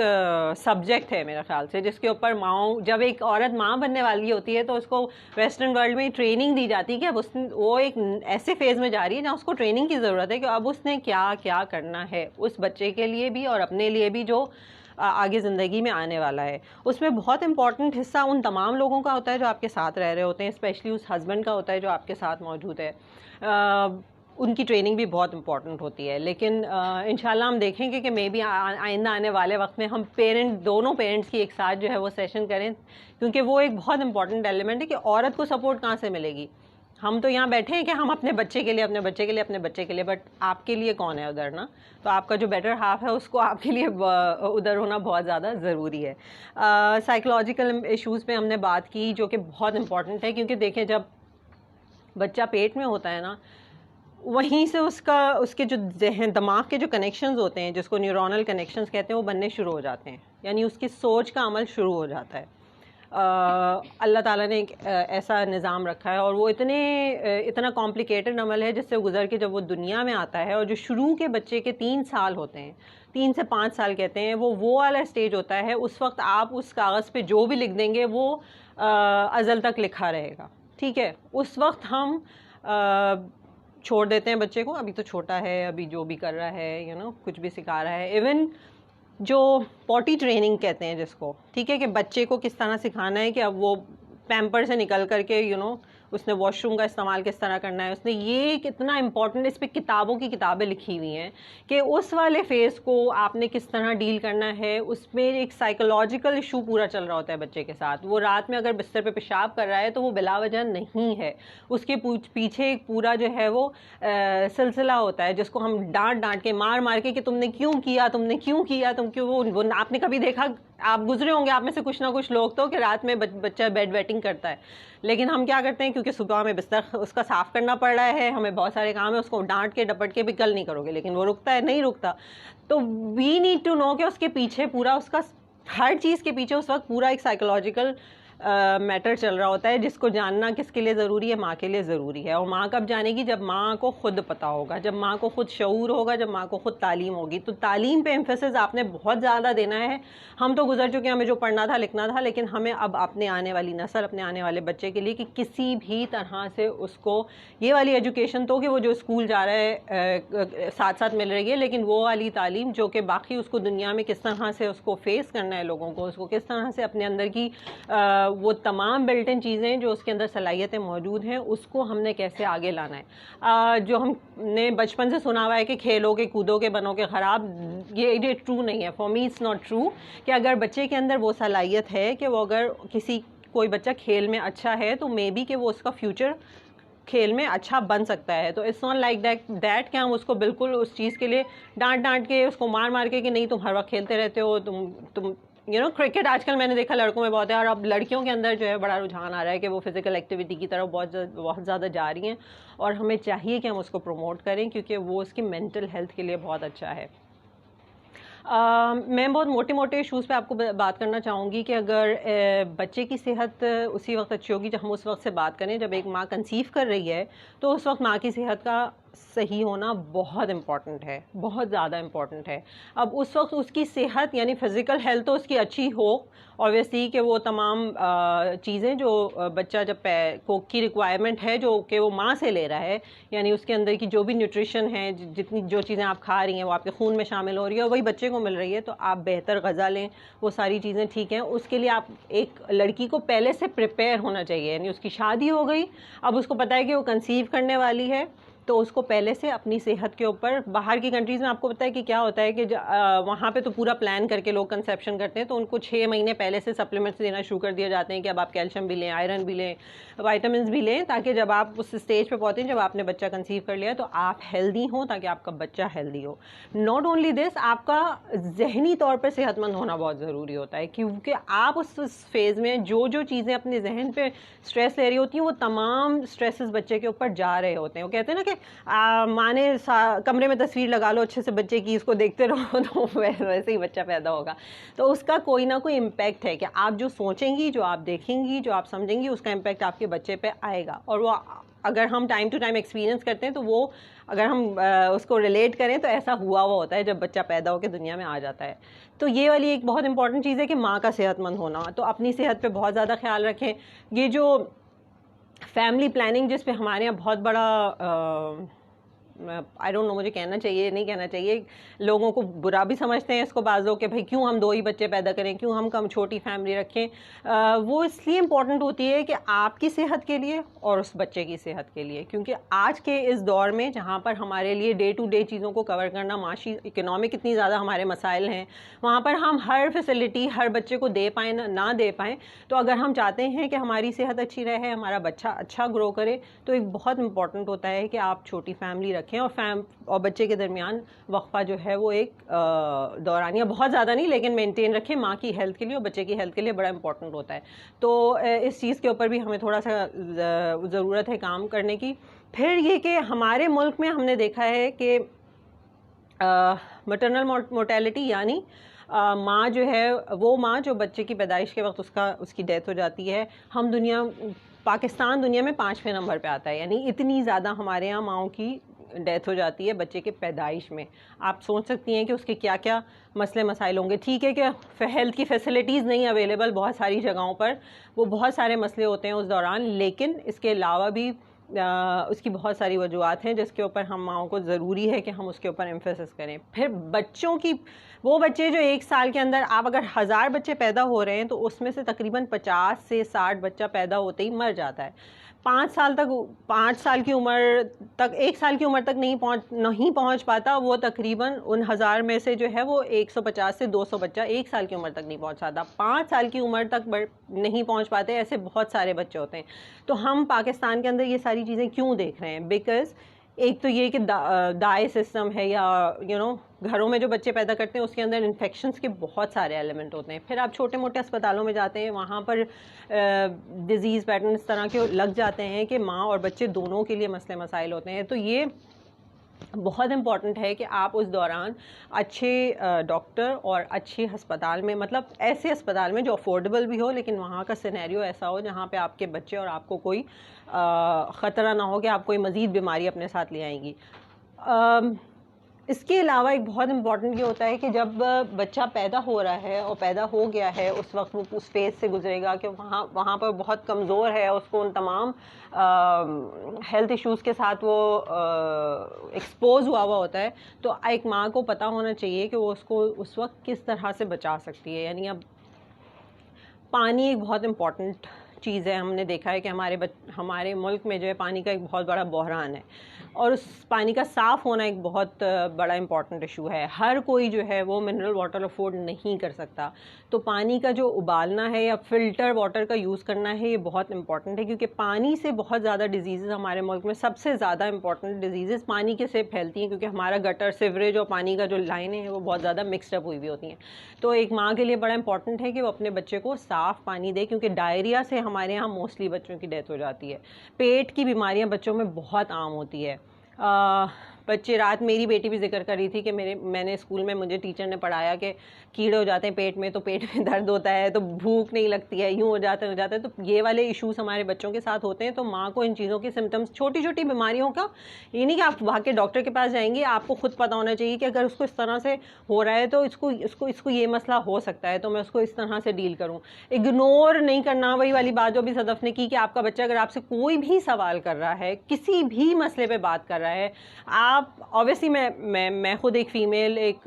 सब्जेक्ट है मेरे ख्याल से, जिसके ऊपर माँ, जब एक औरत माँ बनने वाली होती है तो उसको वेस्टर्न वर्ल्ड में ट्रेनिंग दी जाती है कि अब वो एक ऐसे फेज़ में जा रही है जहाँ उसको ट्रेनिंग की ज़रूरत है कि अब उसने क्या क्या करना है उस बच्चे के लिए भी और अपने लिए भी जो आगे ज़िंदगी में आने वाला है। उसमें बहुत इंपॉर्टेंट हिस्सा उन तमाम लोगों का होता है जो आपके साथ रह रहे होते हैं, स्पेशली उस हस्बैंड का होता है जो आपके साथ मौजूद है। उनकी ट्रेनिंग भी बहुत इंपॉर्टेंट होती है। लेकिन इंशाल्लाह हम देखेंगे कि मे बी आइंदा आने वाले वक्त में हम दोनों पेरेंट्स की एक साथ जो है वो सेशन करें, क्योंकि वो एक बहुत इंपॉर्टेंट एलिमेंट है कि औरत को सपोर्ट कहाँ से मिलेगी। हम तो यहाँ बैठे हैं कि हम अपने बच्चे के लिए, अपने बच्चे के लिए, अपने बच्चे के लिए, बट आपके लिए कौन है उधर ना? तो आपका जो बेटर हाफ है उसको आपके लिए उधर होना बहुत ज़्यादा ज़रूरी है। साइकोलॉजिकल इश्यूज़ पे हमने बात की जो कि बहुत इंपॉर्टेंट है, क्योंकि देखें जब बच्चा पेट में होता है ना, वहीं से उसके जो जहन दिमाग के जो कनेक्शंस होते हैं, जिसको न्यूरोनल कनेक्शंस कहते हैं, वो बनने शुरू हो जाते हैं, यानी उसकी सोच का अमल शुरू हो जाता है। अल्लाह ताला ने एक ऐसा निज़ाम रखा है और वो इतना कॉम्प्लिकेटेड अमल है जिससे गुजर के जब वो दुनिया में आता है, और जो शुरू के बच्चे के 3 साल होते हैं, 3 से 5 साल कहते हैं, वो वाला स्टेज होता है। उस वक्त आप उस कागज़ पे जो भी लिख देंगे वो अज़ल तक लिखा रहेगा, ठीक है। उस वक्त हम छोड़ देते हैं बच्चे को, अभी तो छोटा है, अभी जो भी कर रहा है कुछ भी सिखा रहा है। इवन जो पॉटी ट्रेनिंग कहते हैं जिसको, ठीक है, कि बच्चे को किस तरह सिखाना है कि अब वो पैम्पर से निकल करके उसने वॉशरूम का इस्तेमाल किस तरह करना है, उसने ये कितना इंपॉर्टेंट, इस पर किताबों की किताबें लिखी हुई हैं कि उस वाले फेज़ को आपने किस तरह डील करना है। उसमें एक साइकोलॉजिकल इशू पूरा चल रहा होता है बच्चे के साथ। वो रात में अगर बिस्तर पे पेशाब कर रहा है तो वो बिला वजह नहीं है, उसके पीछे एक पूरा जो है वो सिलसिला होता है जिसको हम डांट के मार के कि तुमने क्यों किया, तुमने क्यों किया, तुम क्यों। वो आपने कभी देखा, आप गुजरे होंगे आप में से कुछ ना कुछ लोग तो, कि रात में बच्चा बेड वेटिंग करता है, लेकिन हम क्या करते हैं, क्योंकि सुबह में बिस्तर उसका साफ़ करना पड़ रहा है, हमें बहुत सारे काम है, उसको डांट के डपट के भी कल नहीं करोगे, लेकिन वो रुकता है, नहीं रुकता। तो वी नीड टू नो कि उसके पीछे पूरा, उसका हर चीज़ के पीछे उस वक्त पूरा एक साइकोलॉजिकल मैटर चल रहा होता है, जिसको जानना किसके लिए ज़रूरी है, माँ के लिए ज़रूरी है। और माँ कब जानेगी, जब माँ को खुद पता होगा, जब माँ को खुद शऊर होगा, जब माँ को खुद तालीम होगी। तो तालीम पे एम्फेसिस आपने बहुत ज़्यादा देना है। हम तो गुजर चुके हैं, हमें जो पढ़ना था लिखना था, लेकिन हमें अब अपने आने वाली नस्ल, अपने आने वाले बच्चे के लिए कि किसी भी तरह से उसको ये वाली एजुकेशन तो, कि वो जो स्कूल जा रहा है साथ साथ मिल रही है, लेकिन वो वाली तालीम जो कि बाकी उसको दुनिया में किस तरह से उसको फेस करना है, लोगों को, उसको किस तरह से अपने अंदर की वो तमाम बिल्ट इन चीज़ें जो उसके अंदर सलाहियतें मौजूद हैं, उसको हमने कैसे आगे लाना है। जो हमने बचपन से सुना हुआ है कि खेलोगे कूदोगे बनोगे ख़राब, ये ट्रू नहीं है। For me it's not true कि अगर बच्चे के अंदर वो सलाहियत है कि वो अगर कोई बच्चा खेल में अच्छा है तो मे बी कि वो उसका फ्यूचर खेल में अच्छा बन सकता है। तो इट्स नॉट लाइक दैट कि हम उसको बिल्कुल उस चीज़ के लिए डांट के, उसको मार के कि नहीं तुम हर वक्त खेलते रहते हो, तुम क्रिकेट आजकल मैंने देखा लड़कों में बहुत है, और अब लड़कियों के अंदर जो है बड़ा रुझान आ रहा है कि वो फिज़िकल एक्टिविटी की तरफ बहुत ज़्यादा जा रही हैं, और हमें चाहिए कि हम उसको प्रमोट करें, क्योंकि वो उसकी मेंटल हेल्थ के लिए बहुत अच्छा है। मैं बहुत मोटे इश्यूज़ पे आपको बात करना चाहूँगी कि अगर बच्चे की सेहत उसी वक्त अच्छी होगी जब हम उस वक्त से बात करें जब एक माँ कंसीव कर रही है, तो उस वक्त माँ की सेहत का सही होना बहुत इम्पॉर्टेंट है, बहुत ज़्यादा इम्पॉर्टेंट है। अब उस वक्त उसकी सेहत यानी फ़िज़िकल हेल्थ तो उसकी अच्छी हो, ऑब्वियसली कि वो तमाम चीज़ें जो बच्चा जब की रिक्वायरमेंट है जो कि वो माँ से ले रहा है, यानी उसके अंदर की जो भी न्यूट्रिशन है, जितनी जो चीज़ें आप खा रही हैं वो आपके खून में शामिल हो रही है और वही बच्चे को मिल रही है, तो आप बेहतर ग़ज़ा लें, वो सारी चीज़ें ठीक हैं। उसके लिए आप एक लड़की को पहले से प्रिपेयर होना चाहिए, यानी उसकी शादी हो गई, अब उसको पता है कि वो कंसीव करने वाली है, तो उसको पहले से अपनी सेहत के ऊपर, बाहर की कंट्रीज़ में आपको पता है कि क्या होता है कि वहाँ पे तो पूरा प्लान करके लोग कंसेप्शन करते हैं, तो उनको 6 महीने पहले से सप्लीमेंट्स देना शुरू कर दिए जाते हैं कि अब आप कैल्शियम भी लें, आयरन भी लें, वाइटामिन भी लें, ताकि जब आप उस स्टेज पे पहुँचें जब आपने बच्चा कंसीव कर लिया तो आप हेल्दी हों, ताकि आपका बच्चा हेल्दी हो। नॉट ओनली दिस, आपका जहनी तौर पर सेहतमंद होना बहुत ज़रूरी होता है, क्योंकि आप उस फेज़ में जो चीज़ें अपने जहन पर स्ट्रेस ले रही होती हैं वो तमाम स्ट्रेसेस बच्चे के ऊपर जा रहे होते हैं। वो कहते हैं ना कि कि माँ ने कमरे में तस्वीर लगा लो अच्छे से बच्चे की, इसको देखते रहो तो वैसे ही बच्चा पैदा होगा। तो उसका कोई ना कोई इम्पैक्ट है कि आप जो सोचेंगी, जो आप देखेंगी, जो आप समझेंगी, उसका इम्पैक्ट आपके बच्चे पे आएगा। और वो अगर हम टाइम टू टाइम एक्सपीरियंस करते हैं तो वो अगर हम उसको रिलेट करें तो ऐसा हुआ होता है जब बच्चा पैदा होकर दुनिया में आ जाता है। तो ये वाली एक बहुत इंपॉर्टेंट चीज़ है कि माँ का सेहतमंद होना। तो अपनी सेहत पे बहुत ज़्यादा ख्याल रखें। ये जो फैमिली प्लानिंग जिस पे हमारे यहाँ बहुत बड़ा आई डोंट नो, मुझे कहना चाहिए नहीं कहना चाहिए, लोगों को बुरा भी समझते हैं इसको बाज़ लोग कि भाई क्यों हम 2 ही बच्चे पैदा करें, क्यों हम कम छोटी फैमिली रखें। वो इसलिए इम्पॉर्टेंट होती है कि आपकी सेहत के लिए और उस बच्चे की सेहत के लिए, क्योंकि आज के इस दौर में जहाँ पर हमारे लिए डे टू डे चीज़ों को कवर करना, माशी इकोनॉमिक इतनी ज़्यादा हमारे मसाइल हैं, वहाँ पर हम हर फैसिलिटी हर बच्चे को दे पाएँ ना दे पाएँ। तो अगर हम चाहते हैं कि हमारी सेहत अच्छी रहे, हमारा बच्चा अच्छा ग्रो करे, तो एक बहुत इंपॉर्टेंट होता है कि आप छोटी फैमिली रखें और बच्चे के दरमियान वक्फा जो है वो एक दौरानिया बहुत ज़्यादा नहीं लेकिन मेंटेन रखें माँ की हेल्थ के लिए और बच्चे की हेल्थ के लिए बड़ा इंपॉर्टेंट होता है। तो इस चीज़ के ऊपर भी हमें थोड़ा सा ज़रूरत है काम करने की। फिर ये कि हमारे मुल्क में हमने देखा है कि मटरनल मोर्टेलिटी यानी माँ जो है वो माँ जो बच्चे की पैदाइश के वक्त उसकी डेथ हो जाती है, पाकिस्तान दुनिया में 5वें नंबर पे आता है। यानी इतनी ज़्यादा हमारे यहाँ माँओं की डेथ हो जाती है बच्चे के पैदाइश में। आप सोच सकती हैं कि उसके क्या क्या मसले मसाइल होंगे। ठीक है कि हेल्थ की फैसिलिटीज़ नहीं अवेलेबल बहुत सारी जगहों पर, वो बहुत सारे मसले होते हैं उस दौरान, लेकिन इसके अलावा भी उसकी बहुत सारी वजूहत हैं जिसके ऊपर हम माँओं को ज़रूरी है कि हम उसके ऊपर एम्फेसिस करें। फिर बच्चों की, वो बच्चे जो 1 साल के अंदर, आप अगर 1000 बच्चे पैदा हो रहे हैं तो उसमें से तकरीबन 50 से 60 बच्चा पैदा होते ही मर जाता है। 5 साल की उम्र तक, 1 साल की उम्र तक नहीं पहुंच पाता, वो तकरीबन उन 1000 में से जो है वो 150 से 200 बच्चा 1 साल की उम्र तक नहीं पहुंच पाता। 5 साल की उम्र तक नहीं पहुंच पाते, ऐसे बहुत सारे बच्चे होते हैं। तो हम पाकिस्तान के अंदर ये सारी चीज़ें क्यों देख रहे हैं? बिकॉज़ एक तो ये कि दाई सिस्टम है या घरों में जो बच्चे पैदा करते हैं उसके अंदर इन्फेक्शंस के बहुत सारे एलिमेंट होते हैं। फिर आप छोटे मोटे अस्पतालों में जाते हैं, वहाँ पर डिज़ीज़ पैटर्न इस तरह के लग जाते हैं कि माँ और बच्चे दोनों के लिए मसले मसाइल होते हैं। तो ये बहुत इम्पॉर्टेंट है कि आप उस दौरान अच्छे डॉक्टर और अच्छे अस्पताल में, मतलब ऐसे अस्पताल में जो अफोर्डेबल भी हो लेकिन वहाँ का सिनेरियो ऐसा हो जहाँ पे आपके बच्चे और आपको कोई ख़तरा ना हो कि आप कोई मज़ीद बीमारी अपने साथ ले आएंगी। इसके अलावा एक बहुत इम्पॉर्टेंट ये होता है कि जब बच्चा पैदा हो रहा है और पैदा हो गया है, उस वक्त वो उस फेज़ से गुजरेगा कि वहाँ पर बहुत कमज़ोर है, उसको उन तमाम हेल्थ इश्यूज़ के साथ वो एक्सपोज हुआ होता है। तो एक माँ को पता होना चाहिए कि वो उसको उस वक्त किस तरह से बचा सकती है। यानी अब पानी एक बहुत इम्पॉर्टेंट चीज़ है। हमने देखा है कि हमारे मुल्क में जो है पानी का एक बहुत बड़ा बहरान है और उस पानी का साफ़ होना एक बहुत बड़ा इम्पॉर्टेंट इशू है। हर कोई जो है वो मिनरल वाटर अफोर्ड नहीं कर सकता, तो पानी का जो उबालना है या फ़िल्टर वाटर का यूज़ करना है ये बहुत इम्पॉर्टेंट है, क्योंकि पानी से बहुत ज़्यादा डिजीज़ हमारे मुल्क में, सबसे ज़्यादा इम्पॉर्टेंट डिजीज़ पानी के से फैलती हैं, क्योंकि हमारा गटर सीवरेज और पानी का जो लाइनें हैं वो बहुत ज़्यादा मिक्सड अप हुई होती हैं। तो एक माँ के लिए बड़ा इंपॉर्टेंट है कि वो अपने बच्चे को साफ़ पानी दे, क्योंकि डायरिया से हमारे यहाँ मोस्टली बच्चों की डेथ हो जाती है। पेट की बीमारियाँ बच्चों में बहुत आम होती है। बच्चे, रात मेरी बेटी भी जिक्र कर रही थी कि मैंने स्कूल में, मुझे टीचर ने पढ़ाया कि कीड़े हो जाते हैं पेट में, तो पेट में दर्द होता है, तो भूख नहीं लगती है, यूँ हो जाता है। तो ये वाले इश्यूज हमारे बच्चों के साथ होते हैं। तो माँ को इन चीज़ों के सिम्टम्स, छोटी छोटी बीमारियों का, ये नहीं कि आप वहाँ के डॉक्टर के पास जाएंगे, आपको खुद पता होना चाहिए कि अगर उसको इस तरह से हो रहा है तो इसको ये मसला हो सकता है, तो मैं उसको इस तरह से डील करूँ। इग्नोर नहीं करना, वही वाली बात जो भी सदफ ने की कि आपका बच्चा अगर आपसे कोई भी सवाल कर रहा है, किसी भी मसले पर बात कर रहा है, आप ऑब्वियसली मैं खुद एक फ़ीमेल एक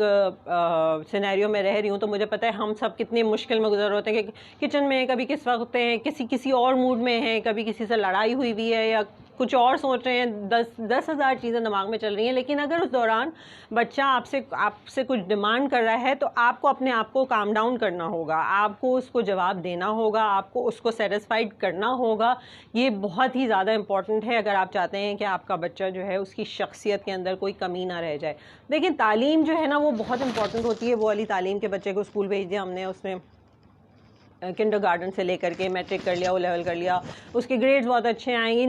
सिनेरियो में रह रही हूँ, तो मुझे पता है हम सब कितने मुश्किल में गुजर होते हैं कि किचन में कभी किस वक्त होते हैं, किसी और मूड में हैं, कभी किसी से लड़ाई हुई है या कुछ और सोच रहे हैं, 10,000 चीज़ें दिमाग में चल रही हैं। लेकिन अगर उस दौरान बच्चा आपसे कुछ डिमांड कर रहा है तो आपको अपने आप को काम डाउन करना होगा, आपको उसको जवाब देना होगा, आपको उसको सेटिस्फाइड करना होगा। ये बहुत ही ज़्यादा इंपॉर्टेंट है अगर आप चाहते हैं कि आपका बच्चा जो है उसकी शख्सियत के अंदर कोई कमी ना रह जाए। देखिए, तालीम जो है ना वो बहुत इंपॉर्टेंट होती है। वो वाली तालीम के बच्चे को स्कूल भेज दिया हमने, उसमें किंडरगार्टन से लेकर के मैट्रिक कर लिया, ओ लेवल कर लिया, उसके ग्रेड्स बहुत अच्छे आएंगे,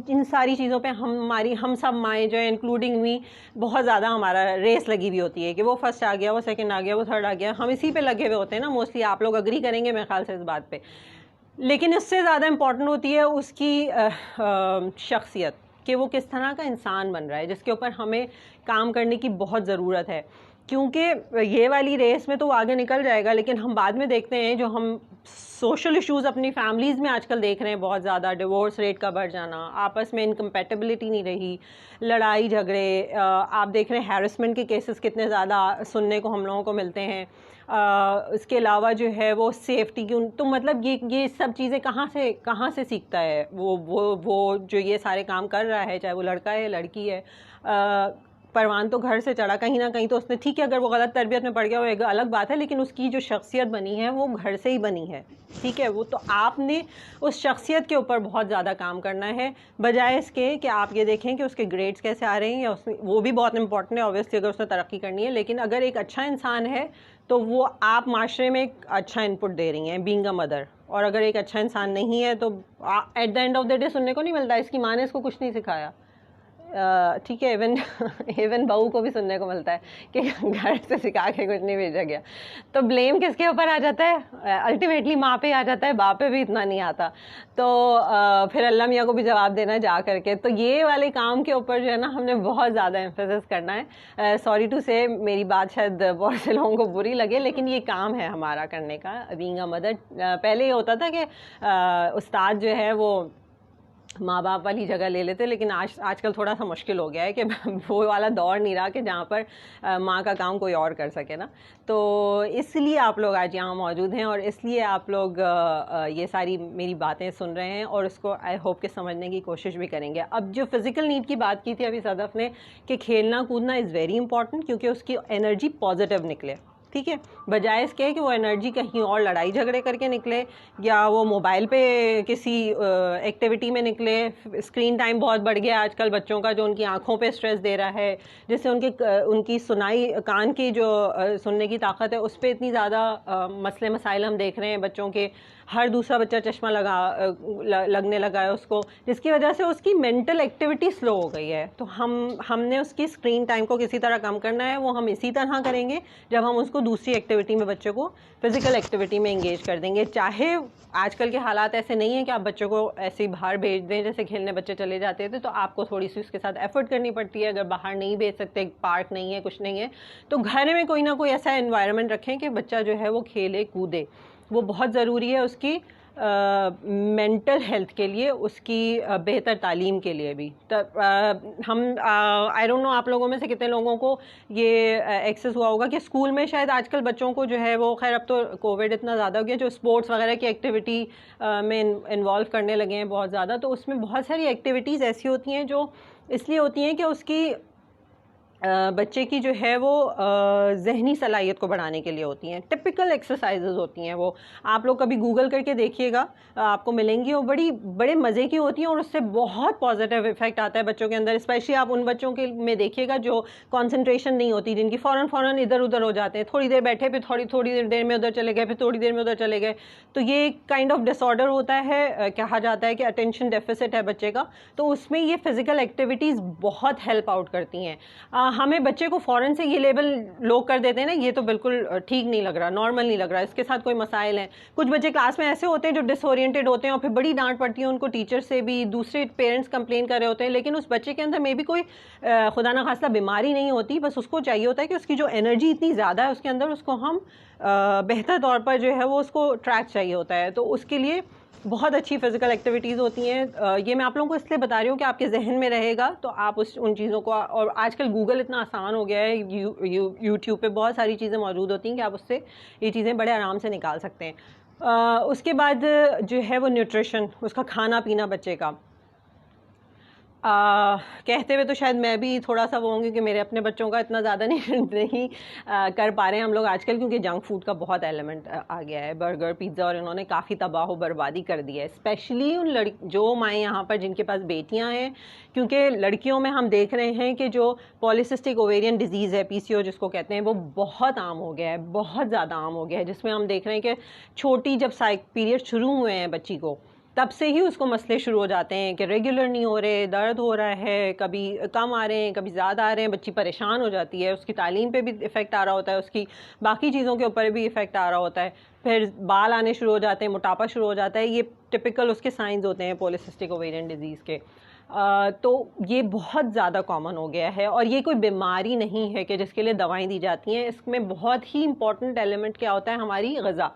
इन सारी चीज़ों पे हम सब माएँ जो है इंक्लूडिंग मी बहुत ज़्यादा हमारा रेस लगी हुई होती है कि वो फर्स्ट आ गया, वो सेकंड आ गया, वो थर्ड आ गया, हम इसी पे लगे हुए होते हैं ना मोस्टली। आप लोग अग्री करेंगे मेरे ख्याल से इस बात पे। लेकिन इससे ज़्यादा इम्पॉर्टेंट होती है उसकी शख्सियत, कि वो किस तरह का इंसान बन रहा है, जिसके ऊपर हमें काम करने की बहुत ज़रूरत है। क्योंकि ये वाली रेस में तो आगे निकल जाएगा, लेकिन हम बाद में देखते हैं जो हम सोशल इश्यूज़ अपनी फैमिलीज़ में आजकल देख रहे हैं बहुत ज़्यादा, डिवोर्स रेट का बढ़ जाना, आपस में इनकम्पैटिबिलिटी नहीं रही, लड़ाई झगड़े, आप देख रहे हैं हैरेसमेंट के केसेस कितने ज़्यादा सुनने को हम लोगों को मिलते हैं। इसके अलावा जो है वो सेफ्टी की, तो मतलब ये सब चीज़ें कहाँ से सीखता है वो जो ये सारे काम कर रहा है, चाहे वो लड़का है लड़की है। परवान तो घर से चढ़ा, कहीं ना कहीं तो उसने, ठीक है अगर वो गलत तरबियत में पड़ गया वो एक अलग बात है, लेकिन उसकी जो शख्सियत बनी है वो घर से ही बनी है, ठीक है। वो तो आपने उस शख्सियत के ऊपर बहुत ज़्यादा काम करना है, बजाय इसके कि आप ये देखें कि उसके ग्रेड्स कैसे आ रहे हैं, या उसमें वो भी बहुत इंपॉर्टेंट है ऑब्वियसली अगर उसने तरक्की करनी है। लेकिन अगर एक अच्छा इंसान है तो वो आप माशरे में एक अच्छा इनपुट दे रही हैं बीइंग अ मदर। और अगर एक अच्छा इंसान नहीं है तो at the end of the day सुनने को नहीं मिलता इसकी माँ ने इसको कुछ नहीं सिखाया, ठीक है। इवन बहू को भी सुनने को मिलता है कि घर से सिखा के कुछ नहीं भेजा गया। तो ब्लेम किसके ऊपर आ जाता है? अल्टीमेटली माँ पे आ जाता है, बाप पे भी इतना नहीं आता। तो फिर अल्लाह मियाँ को भी जवाब देना जा करके। तो ये वाले काम के ऊपर जो है ना हमने बहुत ज़्यादा एम्फेसिस करना है। सॉरी टू से मेरी बात शायद बहुत से लोगों को बुरी लगे, लेकिन ये काम है हमारा करने का बीइंग अ मदर। पहले ये होता था कि उस्ताद जो है वो माँ बाप वाली जगह ले लेते, लेकिन आजकल थोड़ा सा मुश्किल हो गया है कि वो वाला दौर नहीं रहा कि जहाँ पर माँ का काम कोई और कर सके ना। तो इसलिए आप लोग आज यहाँ मौजूद हैं और इसलिए आप लोग ये सारी मेरी बातें सुन रहे हैं और इसको आई होप के समझने की कोशिश भी करेंगे। अब जो फिज़िकल नीड की बात की थी अभी सदफ ने कि खेलना कूदना इज़ वेरी इंपॉर्टेंट, क्योंकि उसकी एनर्जी पॉजिटिव निकले, ठीक है, बजाय इसके कि वो एनर्जी कहीं और लड़ाई झगड़े करके निकले या वो मोबाइल पे किसी एक्टिविटी में निकले। स्क्रीन टाइम बहुत बढ़ गया आजकल बच्चों का, जो उनकी आंखों पे स्ट्रेस दे रहा है, जिससे उनकी सुनाई, कान की जो सुनने की ताकत है उस पर इतनी ज़्यादा मसले मसाइल हम देख रहे हैं बच्चों के। हर दूसरा बच्चा चश्मा लगने लगा है उसको, जिसकी वजह से उसकी मेंटल एक्टिविटी स्लो हो गई है। तो हमने उसकी स्क्रीन टाइम को किसी तरह कम करना है। वो हम इसी तरह करेंगे जब हम उसको दूसरी एक्टिविटी में, बच्चों को फिज़िकल एक्टिविटी में इंगेज कर देंगे। चाहे आजकल के हालात ऐसे नहीं है कि आप बच्चों को ऐसे ही बाहर भेज दें, जैसे खेलने बच्चे चले जाते थे, तो आपको थोड़ी सी उसके साथ एफर्ट करनी पड़ती है। अगर बाहर नहीं भेज सकते, पार्क नहीं है, कुछ नहीं है, तो घर में कोई ना कोई ऐसा एनवायरनमेंट रखें कि बच्चा जो है वो खेले कूदे। वो बहुत ज़रूरी है उसकी मेंटल हेल्थ के लिए, उसकी बेहतर तालीम के लिए भी। हम आई डोंट नो आप लोगों में से कितने लोगों को ये एक्सेस हुआ होगा कि स्कूल में शायद आजकल बच्चों को जो है वो, खैर अब तो कोविड इतना ज़्यादा हो गया, जो स्पोर्ट्स वगैरह की एक्टिविटी में इन्वॉल्व करने लगे हैं बहुत ज़्यादा। तो उसमें बहुत सारी एक्टिविटीज़ ऐसी होती हैं जो इसलिए होती हैं कि उसकी बच्चे की जो है वो जहनी सलाहियत को बढ़ाने के लिए होती हैं। टिपिकल एक्सरसाइजेज होती हैं वो, आप लोग कभी गूगल करके देखिएगा, आपको मिलेंगी। वो बड़े मज़े की होती हैं और उससे बहुत पॉजिटिव इफेक्ट आता है बच्चों के अंदर। स्पेशली आप उन बच्चों के में देखिएगा जो कंसंट्रेशन नहीं होती, जिनकी फ़ौरन इधर उधर हो जाते हैं, थोड़ी देर बैठे फिर थोड़ी देर में उधर चले गए, फिर थोड़ी देर में उधर चले गए। तो ये एक काइंड ऑफ डिसऑर्डर होता है, कहा जाता है कि अटेंशन डेफिसिट है बच्चे का। तो उसमें ये फिज़िकल एक्टिविटीज़ बहुत हेल्प आउट करती हैं। हमें बच्चे को फ़ौरन से ये लेबल लोग कर देते हैं ना, ये तो बिल्कुल ठीक नहीं लग रहा, नॉर्मल नहीं लग रहा, इसके साथ कोई मसाइल हैं। कुछ बच्चे क्लास में ऐसे होते हैं जो डिसओरिएंटेड होते हैं और फिर बड़ी डांट पड़ती है उनको टीचर से भी, दूसरे पेरेंट्स कंप्लेन कर रहे होते हैं, लेकिन उस बच्चे के अंदर में भी कोई खुदा ना खास्ता बीमारी नहीं होती। बस उसको चाहिए होता है कि उसकी जो एनर्जी इतनी ज़्यादा है उसके अंदर, उसको हम बेहतर तौर पर जो है वो उसको ट्रैक चाहिए होता है। तो उसके लिए बहुत अच्छी फ़िज़िकल एक्टिविटीज़ होती हैं। ये मैं आप लोगों को इसलिए बता रही हूँ कि आपके जहन में रहेगा, तो आप उन चीज़ों को, और आजकल गूगल इतना आसान हो गया है, यूट्यूब पे बहुत सारी चीज़ें मौजूद होती हैं कि आप उससे ये चीज़ें बड़े आराम से निकाल सकते हैं। उसके बाद जो है वो न्यूट्रिशन, उसका खाना पीना बच्चे का। कहते हुए तो शायद मैं भी थोड़ा सा वो होंगी कि मेरे अपने बच्चों का इतना ज़्यादा नहीं कर पा रहे हैं हम लोग आजकल, क्योंकि जंक फूड का बहुत एलिमेंट आ गया है, बर्गर पिज़्ज़ा, और इन्होंने काफ़ी तबाह बर्बादी कर दी है, स्पेशली उन जो माएँ यहाँ पर जिनके पास बेटियाँ हैं, क्योंकि लड़कियों में हम देख रहे हैं कि जो पॉलीसिस्टिक ओवेरियन डिजीज़ है, PCO जिसको कहते हैं, वो बहुत आम हो गया है, बहुत ज़्यादा आम हो गया है, जिसमें हम देख रहे हैं कि छोटी जब पीरियड शुरू हुए हैं बच्ची को, तब से ही उसको मसले शुरू हो जाते हैं कि रेगुलर नहीं हो रहे, दर्द हो रहा है, कभी कम आ रहे हैं, कभी ज़्यादा आ रहे हैं, बच्ची परेशान हो जाती है, उसकी तालीम पे भी इफ़ेक्ट आ रहा होता है, उसकी बाकी चीज़ों के ऊपर भी इफ़ेक्ट आ रहा होता है, फिर बाल आने शुरू हो जाते हैं, मोटापा शुरू हो जाता है। ये टिपिकल उसके साइंस होते हैं पॉलीसिस्टिक ओवेरियन डिजीज़ के। तो ये बहुत ज़्यादा कॉमन हो गया है, और ये कोई बीमारी नहीं है कि जिसके लिए दवाएँ दी जाती हैं। इसमें बहुत ही इंपॉर्टेंट एलिमेंट क्या होता है, हमारी ग़िज़ा,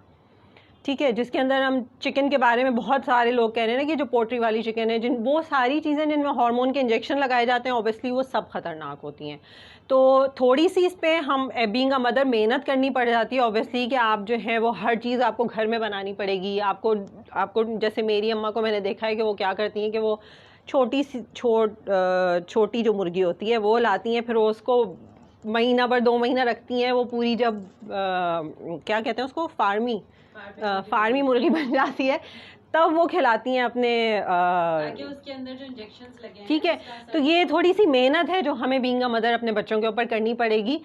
ठीक है, जिसके अंदर हम चिकन के बारे में बहुत सारे लोग कह रहे हैं ना कि जो पोल्ट्री वाली चिकन है, वो सारी चीज़ें जिनमें हार्मोन के इंजेक्शन लगाए जाते हैं, ऑब्वियसली वो सब ख़तरनाक होती हैं। तो थोड़ी सी इस पर हम बीइंग अ मदर मेहनत करनी पड़ जाती है ऑब्वियसली, कि आप जो है वो हर चीज़ आपको घर में बनानी पड़ेगी। आपको जैसे मेरी अम्मा को मैंने देखा है कि वो क्या करती हैं कि वो छोटी जो मुर्गी होती है वो लाती हैं, फिर वो उसको महीना भर 2 महीना रखती हैं, वो पूरी जब क्या कहते हैं उसको, फार्मी मुर्गी बन जाती है, तब वो खिलाती हैं अपने ताकि उसके अंदर जो इंजेक्शंस लगे हैं, ठीक है। तो ये थोड़ी सी मेहनत है जो हमें बीइंग अ मदर अपने बच्चों के ऊपर करनी पड़ेगी।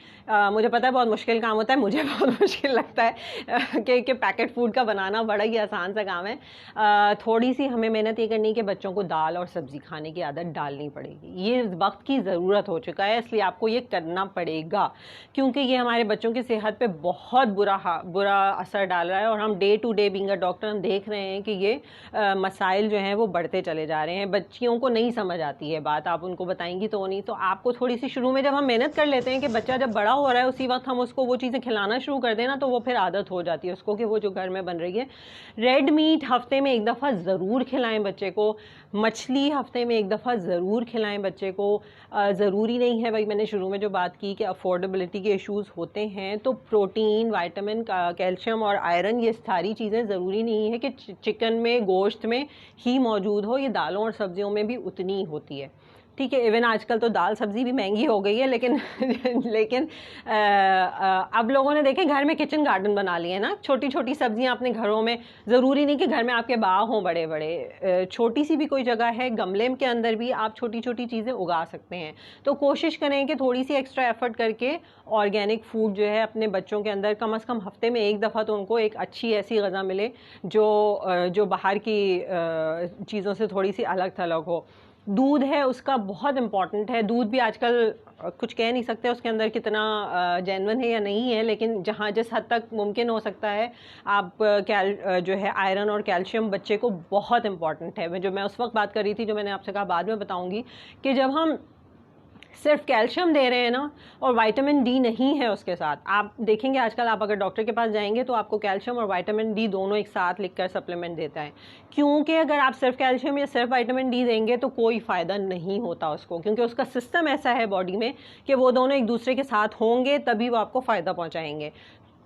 मुझे पता है बहुत मुश्किल काम होता है, मुझे बहुत मुश्किल लगता है कि पैकेट फूड का बनाना बड़ा ही आसान सा काम है। थोड़ी सी हमें मेहनत ये करनी है कि बच्चों को दाल और सब्ज़ी खाने की आदत डालनी पड़ेगी। ये वक्त की ज़रूरत हो चुका है, इसलिए आपको ये करना पड़ेगा, क्योंकि ये हमारे बच्चों की सेहत पर बहुत बुरा असर डाल रहा है, और हम day to day being a doctor हम देख रहे हैं कि ये मसाइल जो हैं वो बढ़ते चले जा रहे हैं। बच्चियों को नहीं समझ आती है बात, आप उनको बताएंगी तो नहीं। तो आपको थोड़ी सी शुरू में जब हम मेहनत कर लेते हैं कि बच्चा जब बड़ा हो रहा है उसी वक्त हम उसको वो चीज़ें खिलाना शुरू कर देना, तो वो फिर आदत हो जाती है उसको कि वो जो घर में बन रही है। रेड मीट हफ्ते में 1 दफ़ा ज़रूर खिलाएं बच्चे को, मछली हफ्ते में 1 दफ़ा ज़रूर खिलाएं बच्चे को। ज़रूरी नहीं है भाई, मैंने शुरू में जो बात की कि अफोर्डेबिलिटी के इश्यूज़ होते हैं, तो प्रोटीन, विटामिन, कैल्शियम और आयरन, ये सारी चीज़ें ज़रूरी नहीं है कि चिकन में, गोश्त में ही मौजूद हो, ये दालों और सब्जियों में भी उतनी होती है, ठीक है। इवन आजकल तो दाल सब्ज़ी भी महंगी हो गई है, लेकिन अब लोगों ने देखे घर में किचन गार्डन बना लिए हैं ना, छोटी छोटी सब्जियां अपने घरों में। ज़रूरी नहीं कि घर में आपके बाग हों बड़े बड़े, छोटी सी भी कोई जगह है, गमले के अंदर भी आप छोटी छोटी चीज़ें उगा सकते हैं। तो कोशिश करें कि थोड़ी सी एक्स्ट्रा एफर्ट करके ऑर्गेनिक फूड जो है अपने बच्चों के अंदर कम से कम हफ्ते में 1 दफ़ा तो उनको एक अच्छी ऐसी ग़िज़ा मिले जो बाहर की चीज़ों से थोड़ी सी अलग थलग हो। दूध है उसका बहुत इम्पॉर्टेंट है। दूध भी आजकल कुछ कह नहीं सकते उसके अंदर कितना जेन्युइन है या नहीं है, लेकिन जहाँ जिस हद तक मुमकिन हो सकता है आप जो है आयरन और कैल्शियम बच्चे को बहुत इम्पॉर्टेंट है। जो मैं उस वक्त बात कर रही थी, जो मैंने आपसे कहा बाद में बताऊँगी, कि जब हम सिर्फ कैल्शियम दे रहे हैं ना और विटामिन डी नहीं है उसके साथ, आप देखेंगे आजकल आप अगर डॉक्टर के पास जाएंगे तो आपको कैल्शियम और विटामिन डी दोनों एक साथ लिखकर सप्लीमेंट देता है, क्योंकि अगर आप सिर्फ कैल्शियम या सिर्फ विटामिन डी देंगे तो कोई फ़ायदा नहीं होता उसको, क्योंकि उसका सिस्टम ऐसा है बॉडी में कि वो दोनों एक दूसरे के साथ होंगे तभी वो आपको फ़ायदा पहुँचाएंगे।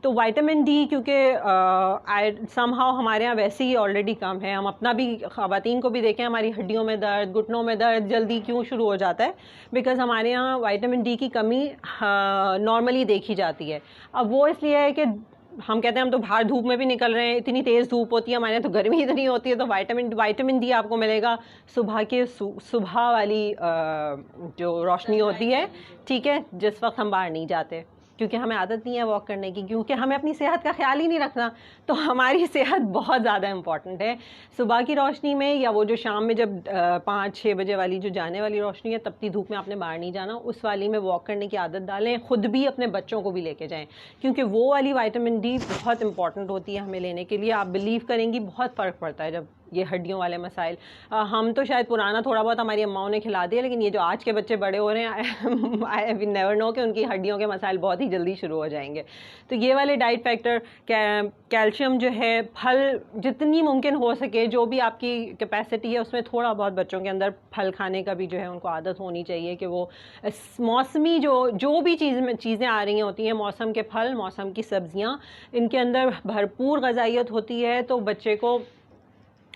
तो विटामिन डी क्योंकि समहाउ हमारे यहाँ वैसे ही ऑलरेडी कम है, हम अपना भी ख़वातीन को भी देखें, हमारी हड्डियों में दर्द, घुटनों में दर्द जल्दी क्यों शुरू हो जाता है, बिकॉज़ हमारे यहाँ विटामिन डी की कमी नॉर्मली देखी जाती है। अब वो इसलिए है कि हम कहते हैं हम तो बाहर धूप में भी निकल रहे हैं, इतनी तेज़ धूप होती है, हमारे यहाँ तो गर्मी इतनी होती है, तो विटामिन डी आपको मिलेगा सुबह वाली जो रोशनी होती है, ठीक है, जिस वक्त हम बाहर नहीं जाते, क्योंकि हमें आदत नहीं है वॉक करने की, क्योंकि हमें अपनी सेहत का ख्याल ही नहीं रखना। तो हमारी सेहत बहुत ज़्यादा इम्पॉर्टेंट है। सुबह की रोशनी में या वो जो शाम में जब 5-6 बजे वाली जो जाने वाली रोशनी है, तपती धूप में आपने बाहर नहीं जाना, उस वाली में वॉक करने की आदत डालें, ख़ुद भी अपने बच्चों को भी लेके जाएं, क्योंकि वो वाली विटामिन डी बहुत इंपॉर्टेंट होती है हमें लेने के लिए। आप बिलीव करेंगी बहुत फ़र्क पड़ता है जब ये हड्डियों वाले मसाइल। हम तो शायद पुराना थोड़ा बहुत हमारी अम्माओं ने खिला दिया, लेकिन ये जो आज के बच्चे बड़े हो रहे हैं, आई विल नेवर नो कि उनकी हड्डियों के मसाइल बहुत ही जल्दी शुरू हो जाएंगे। तो ये वाले डाइट फैक्टर, कैल्शियम जो है, फल जितनी मुमकिन हो सके, जो भी आपकी कैपेसिटी है उसमें थोड़ा बहुत बच्चों के अंदर फल खाने का भी जो है उनको आदत होनी चाहिए, कि वो मौसमी जो भी चीज़ें आ रही होती हैं, मौसम के फल, मौसम की सब्जियाँ, इनके अंदर भरपूर ग़िज़ाइयत होती है, तो बच्चे को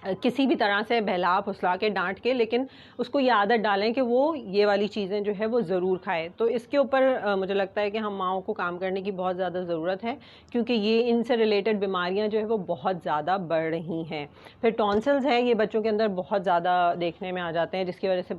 किसी भी तरह से बहला फुसला के डांट के, लेकिन उसको ये आदत डालें कि वो ये वाली चीज़ें जो है वो ज़रूर खाए। तो इसके ऊपर मुझे लगता है कि हम माँओं को काम करने की बहुत ज़्यादा ज़रूरत है, क्योंकि ये इनसे रिलेटेड बीमारियां जो है वो बहुत ज़्यादा बढ़ रही हैं। फिर टॉन्सिल्स है, ये बच्चों के अंदर बहुत ज़्यादा देखने में आ जाते हैं, जिसकी वजह से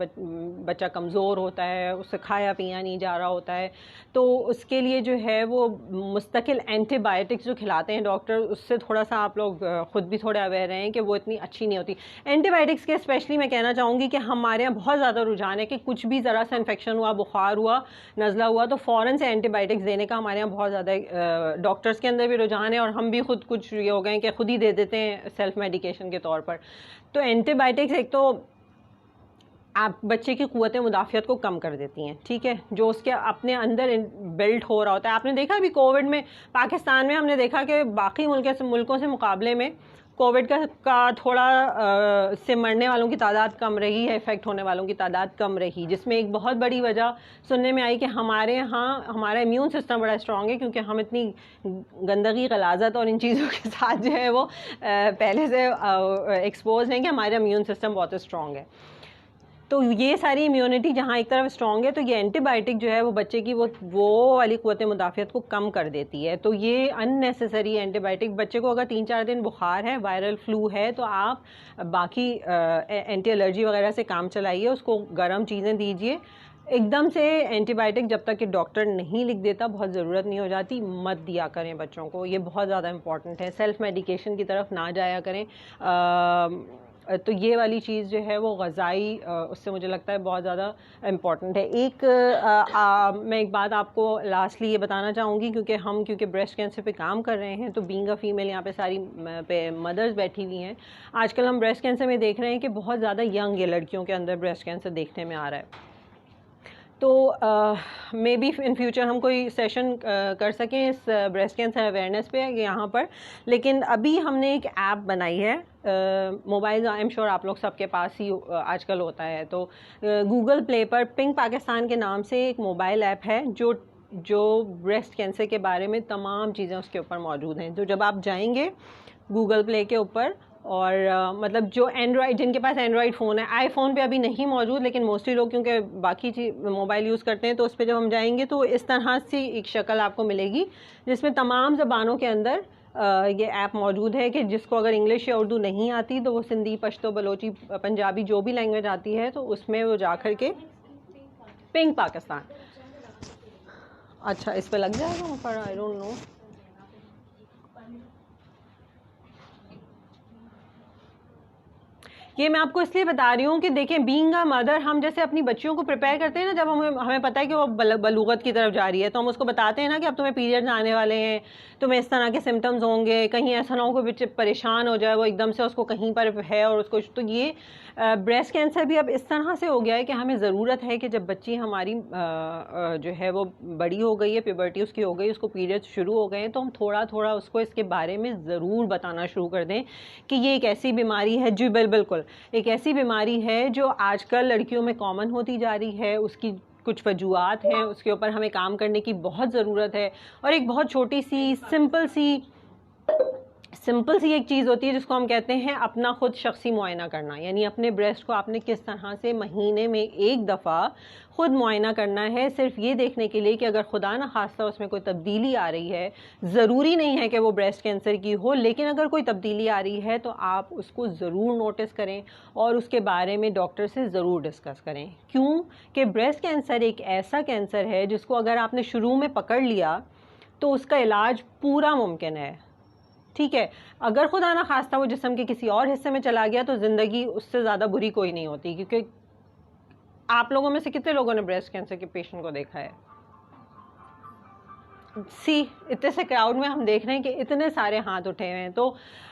बच्चा कमज़ोर होता है, उससे खाया पिया नहीं जा रहा होता है। तो उसके लिए जो है वो मुस्तकिल एंटीबायोटिक्स जो खिलाते हैं डॉक्टर, उससे थोड़ा सा आप लोग ख़ुद भी थोड़े अवेयर रहें कि वो इतनी अच्छी नहीं होती। एंटीबायोटिक्स के स्पेशली मैं कहना चाहूँगी कि हमारे यहाँ बहुत ज़्यादा रुझान है कि कुछ भी ज़रा सा इन्फेक्शन हुआ, बुखार हुआ, नज़ला हुआ, तो फ़ौरन से एंटीबायोटिक्स देने का हमारे यहाँ बहुत ज़्यादा डॉक्टर्स के अंदर भी रुझान है, और हम भी खुद कुछ ये हो गए हैं कि खुद ही दे देते हैं सेल्फ मेडिकेशन के तौर पर। तो एंटीबायोटिक्स एक तो आप बच्चे की क़ुव्वत मुदाफ़ियत को कम कर देती हैं, ठीक है, जो उसके अपने अंदर बिल्ट हो रहा होता है। आपने देखा अभी कोविड में पाकिस्तान में हमने देखा कि बाकी मुल्कों से मुकाबले में कोविड का थोड़ा से मरने वालों की तादाद कम रही है, इफ़ेक्ट होने वालों की तादाद कम रही, जिसमें एक बहुत बड़ी वजह सुनने में आई कि हमारे यहाँ हमारा इम्यून सिस्टम बड़ा स्ट्रॉन्ग है, क्योंकि हम इतनी गंदगी, गलाजत और इन चीज़ों के साथ जो है वो पहले से एक्सपोज हैं कि हमारा इम्यून सिस्टम बहुत स्ट्रॉन्ग है। तो ये सारी इम्यूनिटी जहाँ एक तरफ स्ट्रॉन्ग है, तो ये एंटीबायोटिक जो है वो बच्चे की वो वाली क़ुव्वत मुदाफ़ियत को कम कर देती है। तो ये अननेसेसरी एंटीबायोटिक, बच्चे को अगर 3-4 दिन बुखार है, वायरल फ्लू है, तो आप बाकी एंटी एलर्जी वगैरह से काम चलाइए, उसको गर्म चीज़ें दीजिए। एकदम से एंटीबायोटिक जब तक कि डॉक्टर नहीं लिख देता, बहुत ज़रूरत नहीं हो जाती, मत दिया करें बच्चों को, ये बहुत ज़्यादा इंपॉर्टेंट है। सेल्फ़ मेडिकेशन की तरफ ना जाया करें। तो ये वाली चीज़ जो है वो ग़ज़ाई, उससे मुझे लगता है बहुत ज़्यादा इम्पॉर्टेंट है। मैं एक बात आपको लास्टली ये बताना चाहूँगी, क्योंकि ब्रेस्ट कैंसर पे काम कर रहे हैं, तो बीइंग अ फीमेल यहाँ पे सारी मदर्स बैठी हुई हैं। आजकल हम ब्रेस्ट कैंसर में देख रहे हैं कि बहुत ज़्यादा यंग लड़कियों के अंदर ब्रेस्ट कैंसर देखने में आ रहा है। तो मे बी इन फ्यूचर हम कोई सेशन कर सकें इस ब्रेस्ट कैंसर अवेयरनेस पे यहाँ पर, लेकिन अभी हमने एक ऐप बनाई है। मोबाइल आई एम श्योर आप लोग सबके पास ही आजकल होता है, तो गूगल प्ले पर पिंक पाकिस्तान के नाम से एक मोबाइल ऐप है जो ब्रेस्ट कैंसर के बारे में तमाम चीज़ें उसके ऊपर मौजूद हैं। तो जब आप जाएंगे गूगल प्ले के ऊपर, और मतलब जो एंड्रॉयड, जिनके पास एंड्रॉयड फ़ोन है, आईफोन पे अभी नहीं मौजूद, लेकिन मोस्टली लोग क्योंकि बाकी मोबाइल यूज़ करते हैं, तो उस पर जब हम जाएंगे तो इस तरह से एक शक्ल आपको मिलेगी जिसमें तमाम ज़बानों के अंदर ये ऐप मौजूद है, कि जिसको अगर इंग्लिश या उर्दू नहीं आती तो वो सिंधी, पश्तो, बलोची, पंजाबी जो भी लैंग्वेज आती है, तो उसमें वो जा कर के पिंक पाकिस्तान, अच्छा इस पर लग जाएगा पर आई डोंट नो। ये मैं आपको इसलिए बता रही हूँ कि देखें, बीइंग अ मदर, हम जैसे अपनी बच्चियों को प्रिपेयर करते हैं ना, जब हमें पता है कि वो बलूगत की तरफ जा रही है, तो हम उसको बताते हैं ना कि अब तुम्हें पीरियड्स आने वाले हैं, तुम्हें इस तरह के सिम्टम्स होंगे, कहीं ऐसा ना हो कि बच्चे परेशान हो जाए, वो एकदम से उसको कहीं पर है और उसको, तो ये ब्रेस्ट कैंसर भी अब इस तरह से हो गया है कि हमें ज़रूरत है कि जब बच्ची हमारी जो है वो बड़ी हो गई है, प्यूबर्टी उसकी हो गई, उसको पीरियड्स शुरू हो गए हैं, तो हम थोड़ा थोड़ा उसको इसके बारे में ज़रूर बताना शुरू कर दें कि ये एक ऐसी बीमारी है। जी बिल्कुल, एक ऐसी बीमारी है जो आजकल लड़कियों में कॉमन होती जा रही है, उसकी कुछ वजूहात हैं, उसके ऊपर हमें काम करने की बहुत ज़रूरत है। और एक बहुत छोटी सी सिंपल सी एक चीज़ होती है जिसको हम कहते हैं अपना खुद शख्सी मुआयना करना, यानी अपने ब्रेस्ट को आपने किस तरह से महीने में एक दफ़ा खुद मुआयना करना है, सिर्फ ये देखने के लिए कि अगर खुदा न खास्ता उसमें कोई तब्दीली आ रही है, ज़रूरी नहीं है कि वो ब्रेस्ट कैंसर की हो, लेकिन अगर कोई तब्दीली आ रही है तो आप उसको ज़रूर नोटिस करें और उसके बारे में डॉक्टर से ज़रूर डिस्कस करें। क्यों कि ब्रेस्ट कैंसर एक ऐसा कैंसर है जिसको अगर आपने शुरू में पकड़ लिया तो उसका इलाज पूरा मुमकिन है, ठीक है। अगर खुदा ना खास्ता वो जिस्म के किसी और हिस्से में चला गया तो ज़िंदगी उससे ज़्यादा बुरी कोई नहीं होती, क्योंकि आप लोगों में से कितने लोगों ने ब्रेस्ट कैंसर के पेशेंट को देखा है? इतने से क्राउड में हम देख रहे हैं कि इतने सारे हाथ उठे हुए हैं। तो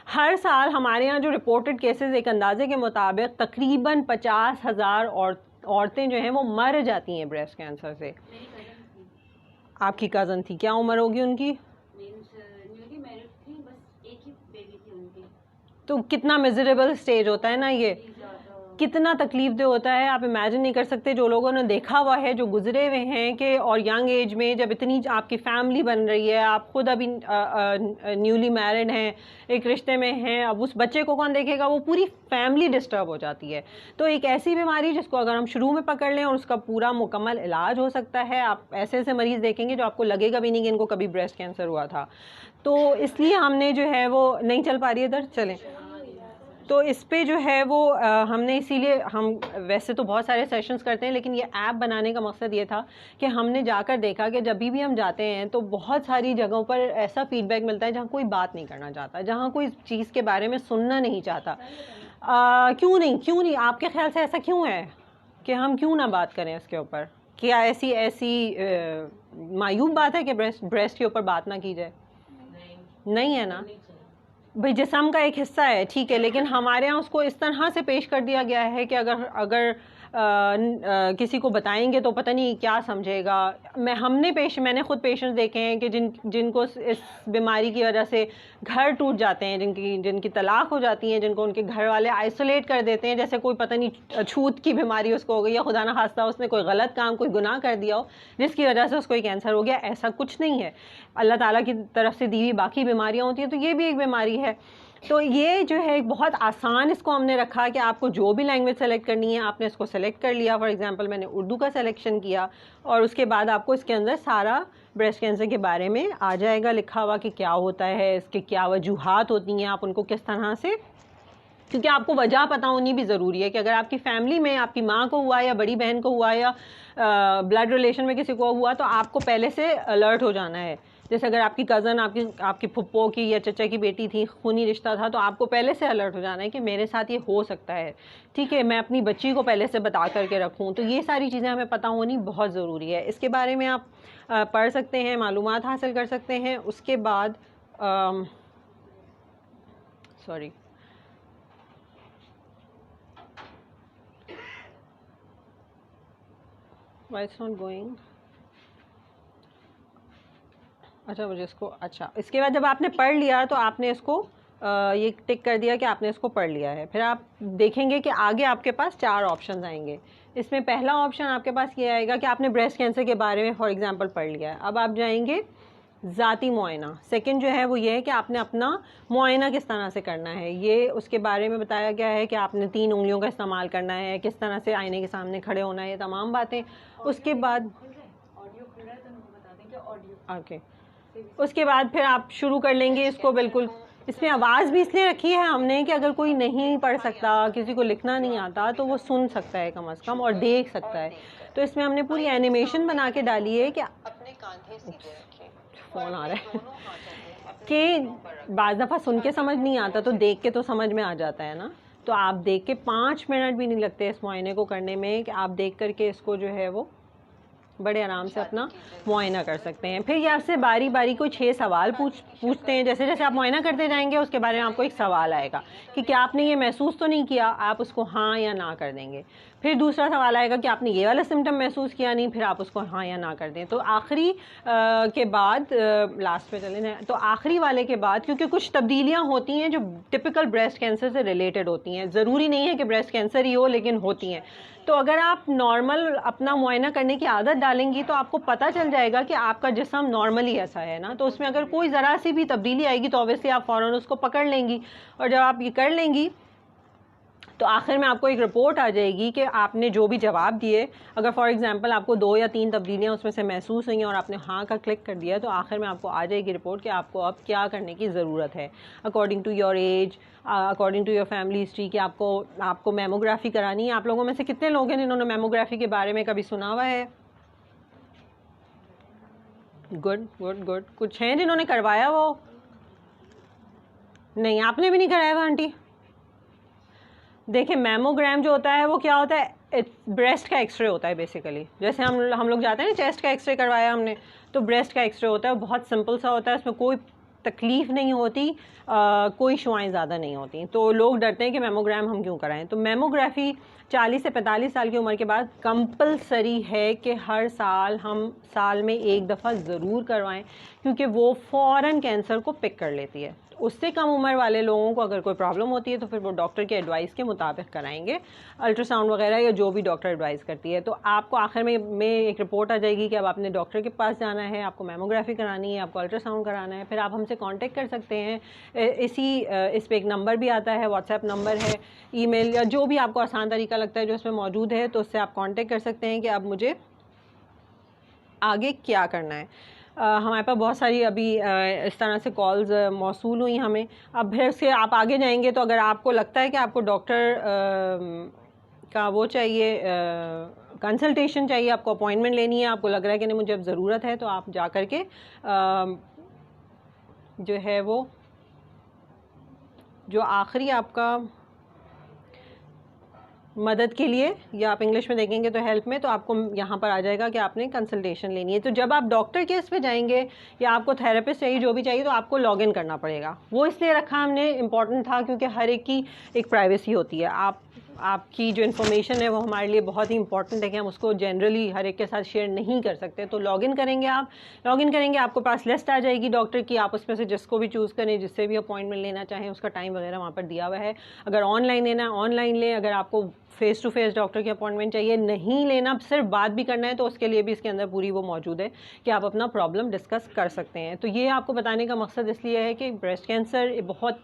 हर साल हमारे यहाँ जो रिपोर्टेड केसेस एक अंदाजे के मुताबिक तकरीबन 50,000 औरतें जो हैं वो मर जाती हैं ब्रेस्ट कैंसर से। आपकी कज़न थी, क्या उम्र होगी उनकी? तो कितना मिजरेबल स्टेज होता है ना ये। कितना तकलीफ दे होता है आप इमेजिन नहीं कर सकते। जो लोगों ने देखा हुआ है, जो गुजरे हुए हैं कि और यंग एज में जब इतनी आपकी फैमिली बन रही है, आप खुद अभी न्यूली मैरिड हैं, एक रिश्ते में हैं, अब उस बच्चे को कौन देखेगा, वो पूरी फैमिली डिस्टर्ब हो जाती है। तो एक ऐसी बीमारी जिसको अगर हम शुरू में पकड़ लें और उसका पूरा मुकम्मल इलाज हो सकता है। आप ऐसे ऐसे मरीज़ देखेंगे जो आपको लगेगा भी नहीं कि इनको कभी ब्रेस्ट कैंसर हुआ था। तो इसलिए हमने जो है वो नहीं चल पा रही है इधर, चलें तो इस पे जो है वो हमने इसीलिए हम वैसे तो बहुत सारे सेशंस करते हैं, लेकिन ये ऐप बनाने का मकसद ये था कि हमने जाकर देखा कि जब भी हम जाते हैं तो बहुत सारी जगहों पर ऐसा फीडबैक मिलता है जहाँ कोई बात नहीं करना चाहता, जहाँ कोई चीज़ के बारे में सुनना नहीं चाहता। क्यों नहीं आपके ख्याल से ऐसा क्यों है कि हम क्यों ना बात करें इसके ऊपर? क्या ऐसी मायूब बात है कि ब्रेस्ट के ऊपर बात ना की जाए? नहीं है ना भाई, जिस्म का एक हिस्सा है, ठीक है, लेकिन हमारे यहाँ उसको इस तरह से पेश कर दिया गया है कि अगर किसी को बताएंगे तो पता नहीं क्या समझेगा। मैंने खुद पेशेंट्स देखे हैं कि जिनको इस बीमारी की वजह से घर टूट जाते हैं, जिनकी तलाक हो जाती है, जिनको उनके घर वाले आइसोलेट कर देते हैं, जैसे कोई पता नहीं छूत की बीमारी उसको हो गई या खुदा ना खास्ता उसने कोई गलत काम, कोई गुनाह कर दिया हो जिसकी वजह से उसको कैंसर हो गया। ऐसा कुछ नहीं है, अल्लाह ताला की तरफ से दी हुई बाकी बीमारियाँ होती हैं, तो ये भी एक बीमारी है। तो ये जो है बहुत आसान इसको हमने रखा कि आपको जो भी लैंग्वेज सेलेक्ट करनी है आपने इसको सेलेक्ट कर लिया। फॉर एग्जांपल मैंने उर्दू का सिलेक्शन किया और उसके बाद आपको इसके अंदर सारा ब्रेस्ट कैंसर के बारे में आ जाएगा लिखा हुआ कि क्या होता है, इसके क्या वजूहात होती हैं, आप उनको किस तरह से, क्योंकि आपको वजह पता होनी भी ज़रूरी है कि अगर आपकी फैमिली में आपकी माँ को हुआ या बड़ी बहन को हुआ या ब्लड रिलेशन में किसी को हुआ तो आपको पहले से अलर्ट हो जाना है। जैसे अगर आपकी कज़न आपकी फुप्पो की या चचा की बेटी थी, खूनी रिश्ता था, तो आपको पहले से अलर्ट हो जाना है कि मेरे साथ ये हो सकता है, ठीक है, मैं अपनी बच्ची को पहले से बता करके रखूँ। तो ये सारी चीज़ें हमें पता होनी बहुत ज़रूरी है। इसके बारे में आप पढ़ सकते हैं, मालूमात हासिल कर सकते हैं। उसके बाद sorry why it's not going, अच्छा मुझे इसको, अच्छा इसके बाद जब आपने पढ़ लिया तो आपने इसको ये टिक कर दिया कि आपने इसको पढ़ लिया है। फिर आप देखेंगे कि आगे आपके पास 4 ऑप्शन आएंगे। इसमें पहला ऑप्शन आपके पास ये आएगा कि आपने ब्रेस्ट कैंसर के बारे में फॉर एग्जांपल पढ़ लिया है। अब आप जाएंगे ज़ाती मुआयना। सेकंड जो है वो ये है कि आपने अपना मुआयना किस तरह से करना है, ये उसके बारे में बताया गया है कि आपने 3 उंगलियों का इस्तेमाल करना है, किस तरह से आईने के सामने खड़े होना है, ये तमाम बातें। उसके बाद ओके, उसके बाद फिर आप शुरू कर लेंगे इसको। बिल्कुल इसमें आवाज़ भी इसलिए रखी है हमने कि अगर कोई नहीं पढ़ सकता, किसी को लिखना नहीं आता, तो वो सुन सकता है कम से कम और देख सकता है। तो इसमें हमने पूरी एनिमेशन बना के डाली है कि अपने कांधे सीधे रखें, फ़ोन आ रहा है कि बाज़ दफ़ा सुन के समझ नहीं आता तो देख के तो समझ में आ जाता है ना। तो आप देख के 5 मिनट भी नहीं लगते इस मुआयने को करने में, कि आप देख करके इसको जो है वो बड़े आराम से अपना मुआयना कर सकते हैं। फिर ये आपसे बारी बारी कोई 6 सवाल पूछते हैं। जैसे जैसे आप मुआयना करते जाएंगे उसके बारे में आपको एक सवाल आएगा कि क्या आपने ये महसूस तो नहीं किया, आप उसको हाँ या ना कर देंगे। फिर दूसरा सवाल आएगा कि आपने ये वाला सिम्टम महसूस किया नहीं, फिर आप उसको हाँ या ना कर दें। तो आखिरी के बाद लास्ट पे चले ना, तो आखिरी वाले के बाद क्योंकि कुछ तब्दीलियाँ होती हैं जो टिपिकल ब्रेस्ट कैंसर से रिलेटेड होती हैं, ज़रूरी नहीं है कि ब्रेस्ट कैंसर ही हो, लेकिन होती हैं। तो अगर आप नॉर्मल अपना मुआयना करने की आदत डालेंगी तो आपको पता चल जाएगा कि आपका जिस्म नॉर्मली ऐसा है ना। तो उसमें अगर कोई ज़रा सी भी तब्दीली आएगी तो ऑब्वियसली आप फ़ौरन उसको पकड़ लेंगी, और जब आप ये कर लेंगी तो आखिर में आपको एक रिपोर्ट आ जाएगी कि आपने जो भी जवाब दिए, अगर फॉर एग्जांपल आपको 2 या 3 तब्दीलियाँ उसमें से महसूस हुई और आपने हाँ का क्लिक कर दिया, तो आखिर में आपको आ जाएगी रिपोर्ट कि आपको अब क्या करने की ज़रूरत है according to your age, according to your family history, कि आपको मेमोग्राफी करानी है। आप लोगों में से कितने लोग हैं जिन्होंने मेमोग्राफी के बारे में कभी सुना हुआ है? Good good good. कुछ हैं जिन्होंने करवाया वो? नहीं, आपने भी नहीं कराया हुआ आंटी? देखिए मैमोग्राम जो होता है वो क्या होता है, ब्रेस्ट का एक्सरे होता है बेसिकली। जैसे हम लोग जाते हैं ना, चेस्ट का एक्सरे करवाया हमने, तो ब्रेस्ट का एक्सरे होता है, बहुत सिंपल सा होता है, उसमें कोई तकलीफ़ नहीं होती, कोई शुआएं ज़्यादा नहीं होती। तो लोग डरते हैं कि मेमोग्राम हम क्यों कराएं। तो मेमोग्राफी 40 से 45 साल की उम्र के बाद कंपलसरी है कि हर साल हम साल में 1 दफ़ा ज़रूर करवाएं, क्योंकि वो फ़ौरन कैंसर को पिक कर लेती है। उससे कम उम्र वाले लोगों को अगर कोई प्रॉब्लम होती है तो फिर वो डॉक्टर के एडवाइस के मुताबिक कराएंगे, अल्ट्रासाउंड वगैरह या जो भी डॉक्टर एडवाइस करती है। तो आपको आखिर में एक रिपोर्ट आ जाएगी कि अब आपने डॉक्टर के पास जाना है, आपको मैमोग्राफी करानी है, आपको अल्ट्रासाउंड कराना है। फिर आप हमसे कांटेक्ट कर सकते हैं, इस पे एक नंबर भी आता है, व्हाट्सएप नंबर है, ईमेल या जो भी आपको आसान तरीका लगता है जो इसमें मौजूद है, तो उससे आप कांटेक्ट कर सकते हैं कि अब मुझे आगे क्या करना है। हमारे पास बहुत सारी अभी इस तरह से कॉल्स मौसूल हुई हमें। अब फिर से आप आगे जाएंगे तो अगर आपको लगता है कि आपको डॉक्टर का वो चाहिए, कंसल्टेशन चाहिए, आपको अपॉइंटमेंट लेनी है, आपको लग रहा है कि नहीं मुझे अब ज़रूरत है, तो आप जा कर के जो है वो जो आखिरी आपका मदद के लिए, या आप इंग्लिश में देखेंगे तो हेल्प में, तो आपको यहाँ पर आ जाएगा कि आपने कंसल्टेशन लेनी है। तो जब आप डॉक्टर केस पे जाएंगे या आपको थेरेपिस्ट चाहिए, जो भी चाहिए, तो आपको लॉगिन करना पड़ेगा। वो इसलिए रखा हमने, इम्पॉर्टेंट था क्योंकि हर एक की एक प्राइवेसी होती है। आपकी जो इन्फॉर्मेशन है वो हमारे लिए बहुत ही इंपॉर्टेंट है कि हम उसको जनरली हर एक के साथ शेयर नहीं कर सकते। तो लॉगिन करेंगे, आप लॉगिन करेंगे, आपको पास लिस्ट आ जाएगी डॉक्टर की, आप उसमें से जिसको भी चूज़ करें, जिससे भी अपॉइंटमेंट लेना चाहें, उसका टाइम वगैरह वहाँ पर दिया हुआ है। अगर ऑनलाइन लेना है ऑनलाइन लें, अगर आपको फेस टू फेस डॉक्टर की अपॉइंटमेंट चाहिए, नहीं लेना, सिर्फ बात भी करना है, तो उसके लिए भी इसके अंदर पूरी वो मौजूद है कि आप अपना प्रॉब्लम डिस्कस कर सकते हैं। तो ये आपको बताने का मकसद इसलिए है कि ब्रेस्ट कैंसर बहुत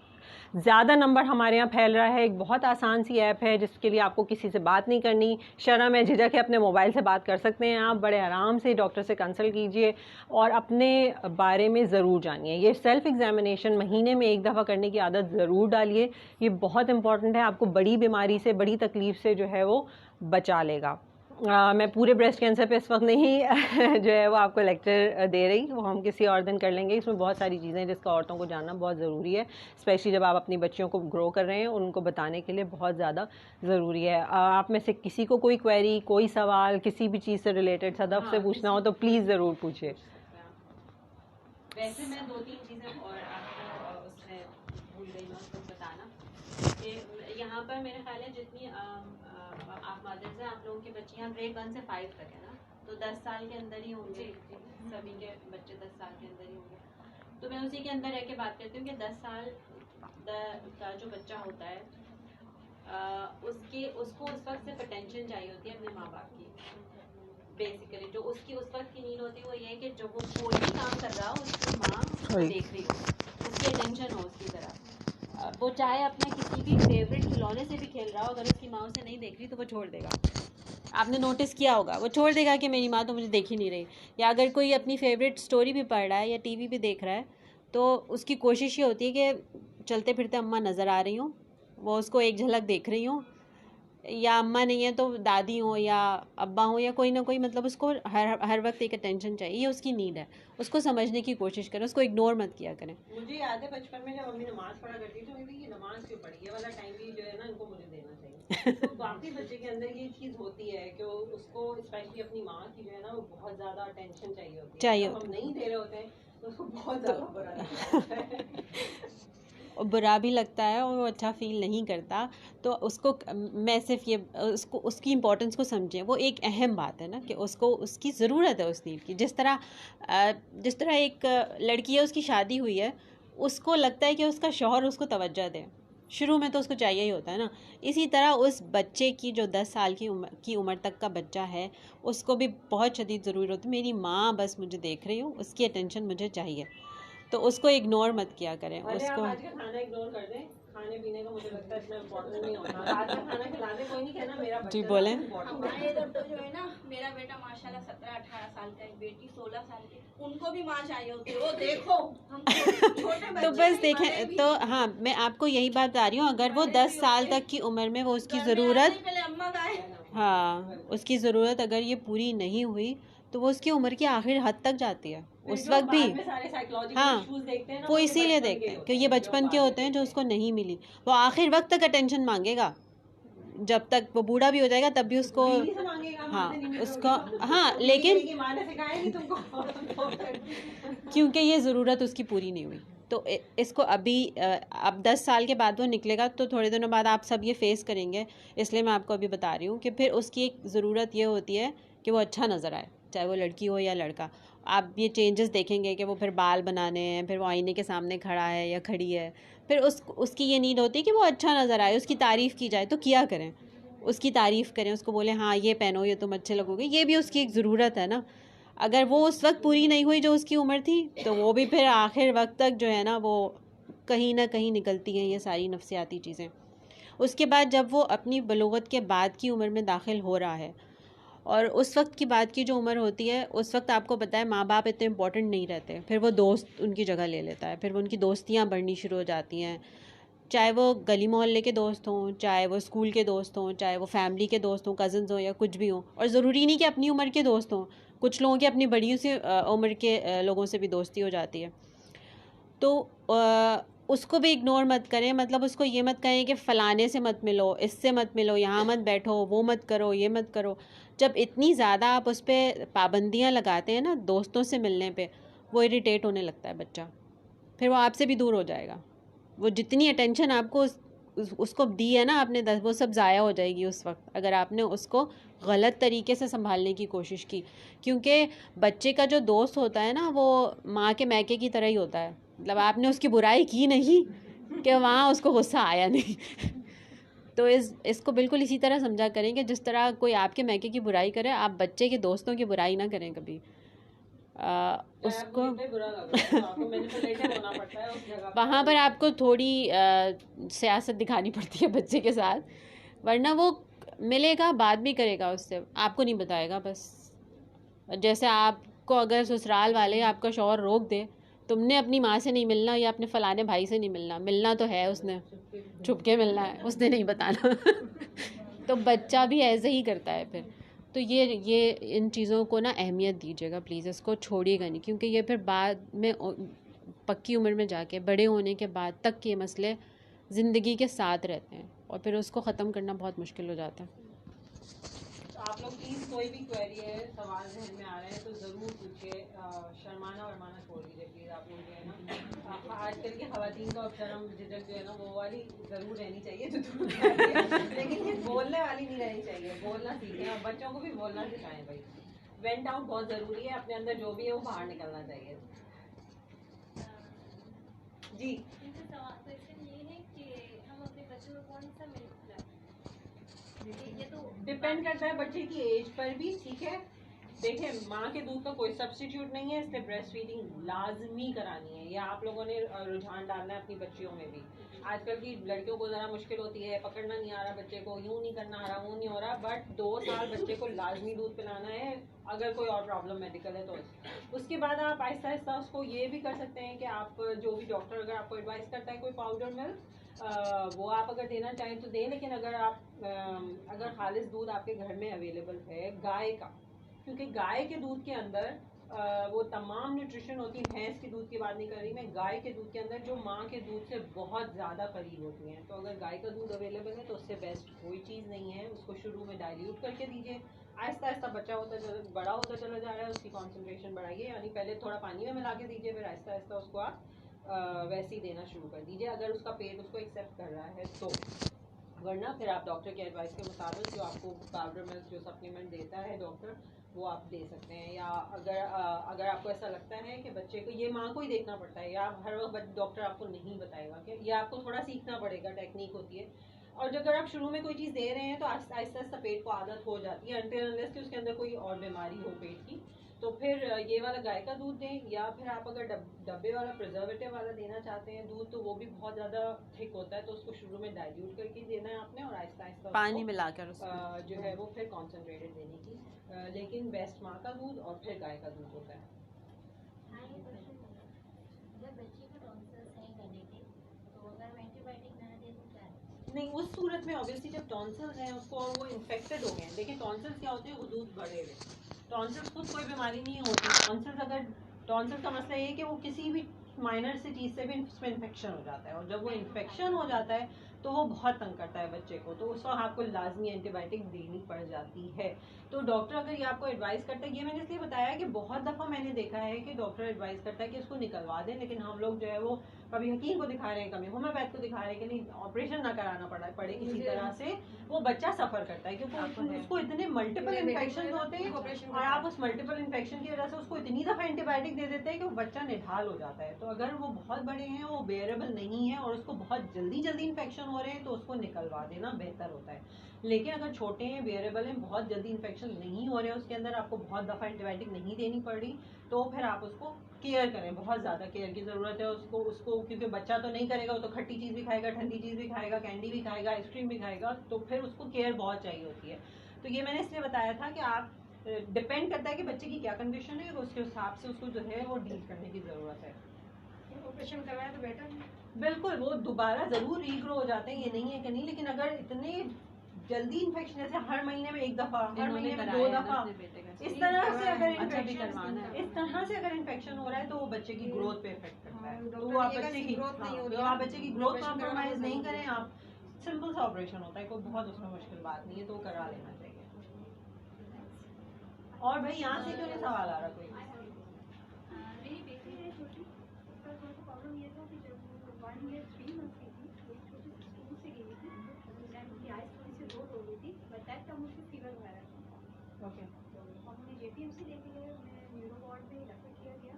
ज़्यादा नंबर हमारे यहाँ फैल रहा है। एक बहुत आसान सी ऐप है जिसके लिए आपको किसी से बात नहीं करनी, शर्म है, झिझक है, अपने मोबाइल से बात कर सकते हैं आप। बड़े आराम से डॉक्टर से कंसल्ट कीजिए और अपने बारे में ज़रूर जानिए। ये सेल्फ़ एग्जामिनेशन महीने में एक दफ़ा करने की आदत ज़रूर डालिए, ये बहुत इंपॉर्टेंट है, आपको बड़ी बीमारी से, बड़ी तकलीफ़ से जो है वो बचा लेगा। मैं पूरे ब्रेस्ट कैंसर पे इस वक्त नहीं जो है वो आपको लेक्चर दे रही, वो हम किसी और दिन कर लेंगे। इसमें बहुत सारी चीज़ें जिसका औरतों को जानना बहुत ज़रूरी है, स्पेशली जब आप अपनी बच्चियों को ग्रो कर रहे हैं, उनको बताने के लिए बहुत ज़्यादा ज़रूरी है। आप में से किसी को कोई क्वेरी, कोई सवाल किसी भी चीज़ से रिलेटेड सदफ से पूछना हो तो प्लीज़ ज़रूर पूछिए। वैसे मैं 2-3 चीज़ें और आपको उसमें भूल गई मैं उसको बताना कि यहाँ पर मेरे ख्याल है जितनी आप मदर्स हैं, आप लोगों के बच्चे यहाँ ग्रेड 1 से 5 तक है ना, तो 10 साल के अंदर ही होंगे, सभी के बच्चे 10 साल के अंदर ही होंगे। तो मैं उसी के अंदर रह के बात करती हूँ कि 10 साल का जो बच्चा होता है उसको उस वक्त सिर्फ अटेंशन चाहिए होती है अपने माँ बाप की। बेसिकली जो उसकी उस वक्त की नीड होती है वो ये है कि जो वो कोई भी काम कर रहा हो उसकी माँ देख रही हो, उसकी अटेंशन हो उसकी तरफ। वो चाहे अपने किसी भी फेवरेट खिलौने से भी खेल रहा हो, अगर उसकी माँ उसे नहीं देख रही तो वो छोड़ देगा। आपने नोटिस किया होगा, वो छोड़ देगा कि मेरी माँ तो मुझे देख ही नहीं रही। या अगर कोई अपनी फेवरेट स्टोरी भी पढ़ रहा है या टीवी भी देख रहा है तो उसकी कोशिश ये होती है कि चलते फिरते अम्मा नज़र आ रही हूँ, वो उसको एक झलक देख रही हूँ, या अम्मा नहीं है तो दादी हो या अब्बा हो या कोई ना कोई, मतलब उसको हर वक्त एक अटेंशन चाहिए, ये उसकी नीड है। उसको समझने की कोशिश करें, उसको इग्नोर मत किया करें। मुझे याद है बचपन में जब मम्मी नमाज पढ़ा करती थी तो मैं ये नमाज क्यों पढ़ी, ये वाला टाइम भी जो है ना इनको मुझे देना चाहिए। तो बाकी बच्चे के अंदर ये चीज़ होती है कि उसको स्पेशली अपनी माँ की जो है ना वो बहुत ज़्यादा अटेंशन चाहिए होती है। हम नहीं दे रहे होते हैं तो उसको बहुत ज़्यादा बुरा लगता है और बुरा भी लगता है और वो अच्छा फील नहीं करता। तो उसको मैं सिर्फ ये उसको उसकी इम्पोर्टेंस को समझें, वो एक अहम बात है ना कि उसको उसकी ज़रूरत है उस नीड की। जिस तरह एक लड़की है, उसकी शादी हुई है, उसको लगता है कि उसका शौहर उसको तवज्जो दे, शुरू में तो उसको चाहिए ही होता है ना। इसी तरह उस बच्चे की जो 10 साल की उम्र तक का बच्चा है उसको भी बहुत शदीद ज़रूरत होती है, मेरी माँ बस मुझे देख रही हूँ, उसकी अटेंशन मुझे चाहिए। तो उसको इग्नोर मत किया करें। उसको आज का खाना इग्नोर कर दें, खाने पीने का मुझे लगता है इतना इम्पोर्टेंट नहीं होता। आज का खाना खिला दे, कोई नहीं कहना मेरा बच्चा। जी बोलें। हमारे इधर तो जो है ना, मेरा बेटा माशाल्लाह 17-18 साल का है, बेटी 16 साल की, उनको भी माँ चाहिए होती है। वो देखो हम छोटे बच्चे तो बस देखें तो हाँ, मैं आपको यही बात बता रही हूँ, अगर वो 10 साल तक की उम्र में वो उसकी ज़रूरत, हाँ उसकी ज़रूरत अगर ये पूरी नहीं हुई तो वो उसकी उम्र की आखिर हद तक जाती है। उस वक्त भी हाँ वो इसीलिए देखते हैं कि ये बचपन के होते हैं जो उसको नहीं मिली, वो आखिर वक्त तक अटेंशन मांगेगा, जब तक वो बूढ़ा भी हो जाएगा तब भी उसको हाँ उसको हाँ, लेकिन क्योंकि ये ज़रूरत उसकी पूरी नहीं हुई। तो इसको अभी अब 10 साल के बाद वो निकलेगा तो थोड़े दिनों बाद आप सब ये फेस करेंगे, इसलिए मैं आपको अभी बता रही हूँ कि फिर उसकी एक ज़रूरत ये होती है कि वो अच्छा नज़र आए। चाहे वो लड़की हो या लड़का। आप ये चेंजेस देखेंगे कि वो फिर बाल बनाने हैं, फिर वो आईने के सामने खड़ा है या खड़ी है, फिर उसकी ये नीड होती है कि वो अच्छा नज़र आए, उसकी तारीफ़ की जाए, तो किया करें, उसकी तारीफ़ करें, उसको बोलें हाँ ये पहनो, ये तुम अच्छे लगोगे, ये भी उसकी एक ज़रूरत है ना। अगर वो उस वक्त पूरी नहीं हुई जो उसकी उम्र थी, तो वो भी फिर आखिर वक्त तक जो है ना वो कहीं ना कहीं निकलती हैं ये सारी नफसियाती चीज़ें। उसके बाद जब वो अपनी बलूगत के बाद की उम्र में दाखिल हो रहा है, और उस वक्त की बाद की जो उम्र होती है, उस वक्त आपको पता है माँ बाप इतने इम्पोर्टेंट नहीं रहते, फिर वो दोस्त उनकी जगह ले लेता है, फिर वो उनकी दोस्तियाँ बढ़नी शुरू हो जाती हैं, चाहे वो गली मोहल्ले के दोस्त हों, चाहे वो स्कूल के दोस्त हों, चाहे वो फैमिली के दोस्त हों, कज़न्स हों या कुछ भी हों। और ज़रूरी नहीं कि अपनी उम्र के दोस्त हों, कुछ लोगों की अपनी बड़ी सी उम्र के लोगों से भी दोस्ती हो जाती है। तो उसको भी इग्नोर मत करें, मतलब उसको ये मत कहें कि फ़लाने से मत मिलो, इससे मत मिलो, यहाँ मत बैठो, वो मत करो, ये मत करो। जब इतनी ज़्यादा आप उस पर पाबंदियाँ लगाते हैं ना दोस्तों से मिलने पे, वो इरिटेट होने लगता है बच्चा, फिर वो आपसे भी दूर हो जाएगा। वो जितनी अटेंशन आपको उसको दी है ना आपने, वो सब ज़ाया हो जाएगी उस वक्त, अगर आपने उसको गलत तरीके से संभालने की कोशिश की। क्योंकि बच्चे का जो दोस्त होता है ना, वो माँ के मैके की तरह ही होता है, मतलब आपने उसकी बुराई की नहीं कि वहाँ उसको गुस्सा आया नहीं। तो इसको बिल्कुल इसी तरह समझा करें कि जिस तरह कोई आपके मैके की बुराई करे, आप बच्चे के दोस्तों की बुराई ना करें कभी। उसको वहाँ पर आपको थोड़ी सियासत दिखानी पड़ती है बच्चे के साथ, वरना वो मिलेगा, बात भी करेगा उससे, आपको नहीं बताएगा बस। जैसे आपको अगर ससुराल वाले आपका शौहर रोक दे, तुमने अपनी माँ से नहीं मिलना या अपने फ़लाने भाई से नहीं मिलना, मिलना तो है उसने, छुप के मिलना है, उसने नहीं बताना। तो बच्चा भी ऐसे ही करता है फिर। तो ये इन चीज़ों को ना अहमियत दीजिएगा प्लीज़, इसको छोड़िएगा नहीं, क्योंकि ये फिर बाद में पक्की उम्र में जाके बड़े होने के बाद तक ये मसले ज़िंदगी के साथ रहते हैं, और फिर उसको ख़त्म करना बहुत मुश्किल हो जाता है। आप लोग प्लीज़ कोई भी क्वेरी है, सवाल जहन में आ रहे हैं तो ज़रूर पूछिए, शर्माना वरमाना छोड़ दीजिए प्लीज़। आप लोग जो है ना आजकल की ख़वातीन का शर्म झिझक जो है ना वो वाली ज़रूर रहनी चाहिए जो दूर लेकिन ये बोलने वाली नहीं रहनी चाहिए। बोलना सीखें और बच्चों को भी बोलना सिखाएं भाई। वेंट आउट बहुत ज़रूरी है, अपने अंदर जो भी है वो बाहर निकलना चाहिए। जी डिपेंड करता है बच्चे की एज पर भी, ठीक है। देखिए माँ के दूध का कोई सब्स्टिट्यूट नहीं है, इसलिए ब्रेस्ट फीडिंग लाजमी करानी है। या आप लोगों ने रुझान डालना है अपनी बच्चियों में भी। आजकल की लड़कियों को ज़रा मुश्किल होती है, पकड़ना नहीं आ रहा बच्चे को, यूँ नहीं करना आ रहा, वो नहीं हो रहा, बट 2 साल बच्चे को लाजमी दूध पिलाना है। अगर कोई और प्रॉब्लम मेडिकल है तो उसके बाद आप आहिस्ता आहिस्ता उसको ये भी कर सकते हैं कि आप जो भी डॉक्टर अगर आपको एडवाइस करता है कोई पाउडर मिल्क, वो आप अगर देना चाहें तो दें। लेकिन अगर आप अगर खालिस दूध आपके घर में अवेलेबल है गाय का, क्योंकि गाय के दूध के अंदर वो तमाम न्यूट्रिशन होती है। भैंस के दूध की बात नहीं कर रही मैं, गाय के दूध के अंदर जो माँ के दूध से बहुत ज़्यादा करीब होती हैं। तो अगर गाय का दूध अवेलेबल है तो उससे बेस्ट कोई चीज़ नहीं है। उसको शुरू में डाइल्यूट करके दीजिए, आहिस्ता आहिस्ता बच्चा बड़ा होता चला जा रहा है, उसकी कॉन्सेंट्रेशन बढ़ाइए, यानी पहले थोड़ा पानी में मिला के दीजिए, फिर आहिस्ता आहिस्ता उसको आप वैसे ही देना शुरू कर दीजिए अगर उसका पेट उसको एक्सेप्ट कर रहा है तो। वरना फिर आप डॉक्टर के एडवाइस के मुताबिक जो आपको पाउडर मिल्क जो सप्लीमेंट देता है डॉक्टर, वो आप दे सकते हैं। या अगर आपको ऐसा लगता है कि बच्चे को ये माँ को ही देखना पड़ता है, या हर वक्त डॉक्टर आपको नहीं बताएगा कि ये आपको थोड़ा सीखना पड़ेगा, टेक्निक होती है। और अगर आप शुरू में कोई चीज़ दे रहे हैं तो आहिस्ता आहिस्ता पेट को आदत हो जाती है, अनटिल अनलेस कि उसके अंदर कोई और बीमारी हो पेट की। तो फिर ये वाला गाय का दूध दें, या फिर आप अगर डब्बे वाला प्रिजर्वेटिव वाला देना चाहते हैं दूध, तो वो भी बहुत ज़्यादा थिक होता है, तो उसको शुरू में डाइल्यूट करके देना है आपने, और आहिस्ता आहिस्ता पानी मिलाकर जो है वो फिर कॉन्सेंट्रेटेड देने की। लेकिन बेस्ट माँ का दूध और फिर गाय का दूध होता है। नहीं, उस सूरत में ऑब्वियसली जब टॉन्सिल्स हैं उसको और वो इन्फेक्टेड हो गए हैं। देखिए टॉन्सिल्स क्या होते हैं, वो दूध बढ़े हुए। टॉन्सिल्स खुद कोई बीमारी नहीं होती। टॉन्सिल्स का मसला ये है कि वो किसी भी माइनर से चीज़ से भी उसमें इन्फेक्शन हो जाता है, और जब वो इन्फेक्शन हो जाता है तो वो बहुत तंग करता है बच्चे को, तो उस वक्त आपको लाजमी एंटीबायोटिक देनी पड़ जाती है। तो डॉक्टर अगर ये आपको एडवाइस करता है, ये मैंने इसलिए बताया कि बहुत दफ़ा मैंने देखा है कि डॉक्टर एडवाइस करता है कि इसको निकलवा दें, लेकिन हम लोग जो है वो कभी हकीम को दिखा रहे हैं, कभी होम्योपैथ को दिखा रहे हैं कि नहीं ऑपरेशन ना कराना पड़े किसी तरह से, वो बच्चा सफ़र करता है क्योंकि उसको इतने मल्टीपल इन्फेक्शन होते हैं और आप उस मल्टीपल इन्फेक्शन की वजह से उसको इतनी दफ़ा एंटीबायोटिक दे देते हैं कि वो बच्चा निढाल हो जाता है। तो अगर वो बहुत बड़े हैं, वो बेयरेबल नहीं है और उसको बहुत जल्दी इन्फेक्शन हो रहे हैं तो उसको निकलवा देना बेहतर होता है। लेकिन अगर छोटे हैं, बेयरेबल हैं, बहुत जल्दी इन्फेक्शन नहीं हो रहे हैं, उसके अंदर आपको बहुत दफ़ा एंटीबायोटिक नहीं देनी पड़ रही, तो फिर आप उसको केयर करें, बहुत ज़्यादा केयर की ज़रूरत है उसको क्योंकि बच्चा तो नहीं करेगा, वो तो खट्टी चीज़ भी खाएगा, ठंडी चीज़ भी खाएगा, कैंडी भी खाएगा, आइसक्रीम भी खाएगा, तो फिर उसको केयर बहुत चाहिए होती है। तो ये मैंने इसलिए बताया था कि आप डिपेंड करता है कि बच्चे की क्या कंडीशन है, उसके हिसाब से उसको जो है वो डील करने की ज़रूरत है। ऑपरेशन करवाया तो बेटर है। बिल्कुल, वो दोबारा ज़रूर रीग्रो हो जाते हैं, ये नहीं है कि नहीं, लेकिन अगर इतने जल्दी इन्फेक्शन, जैसे हर महीने में 1 दफ़ा, हर महीने में 2 दफ़ा, इस तरह से अगर इन्फेक्शन हो रहा है तो वो बच्चे की ग्रोथ पे इफेक्ट करता है। तो आप बच्चे की ग्रोथ कॉम्प्रोमाइज नहीं करें, आप सिंपल सा ऑपरेशन होता है, कोई बहुत उसमें मुश्किल बात नहीं है, तो करा लेना चाहिए। और भाई यहाँ से क्यों नहीं सवाल आ रहा कोई? मेरी बेटी है छोटी, उसका थोड़ा सा प्रॉब्लम ये था कि जब वो 1 ईयर 3 मंथ की थी, तो एक छोटी सी स्कूल से गई थी, उस टाइम उसकी आइज थोड़ी सी रोड हो गई थी, बट दैट टाइम उसको फीवर वगैरह था। ओके, तो हम उन्हें JPMC लेके गए, उन्हें न्यूरो वार्ड में रेफर किया गया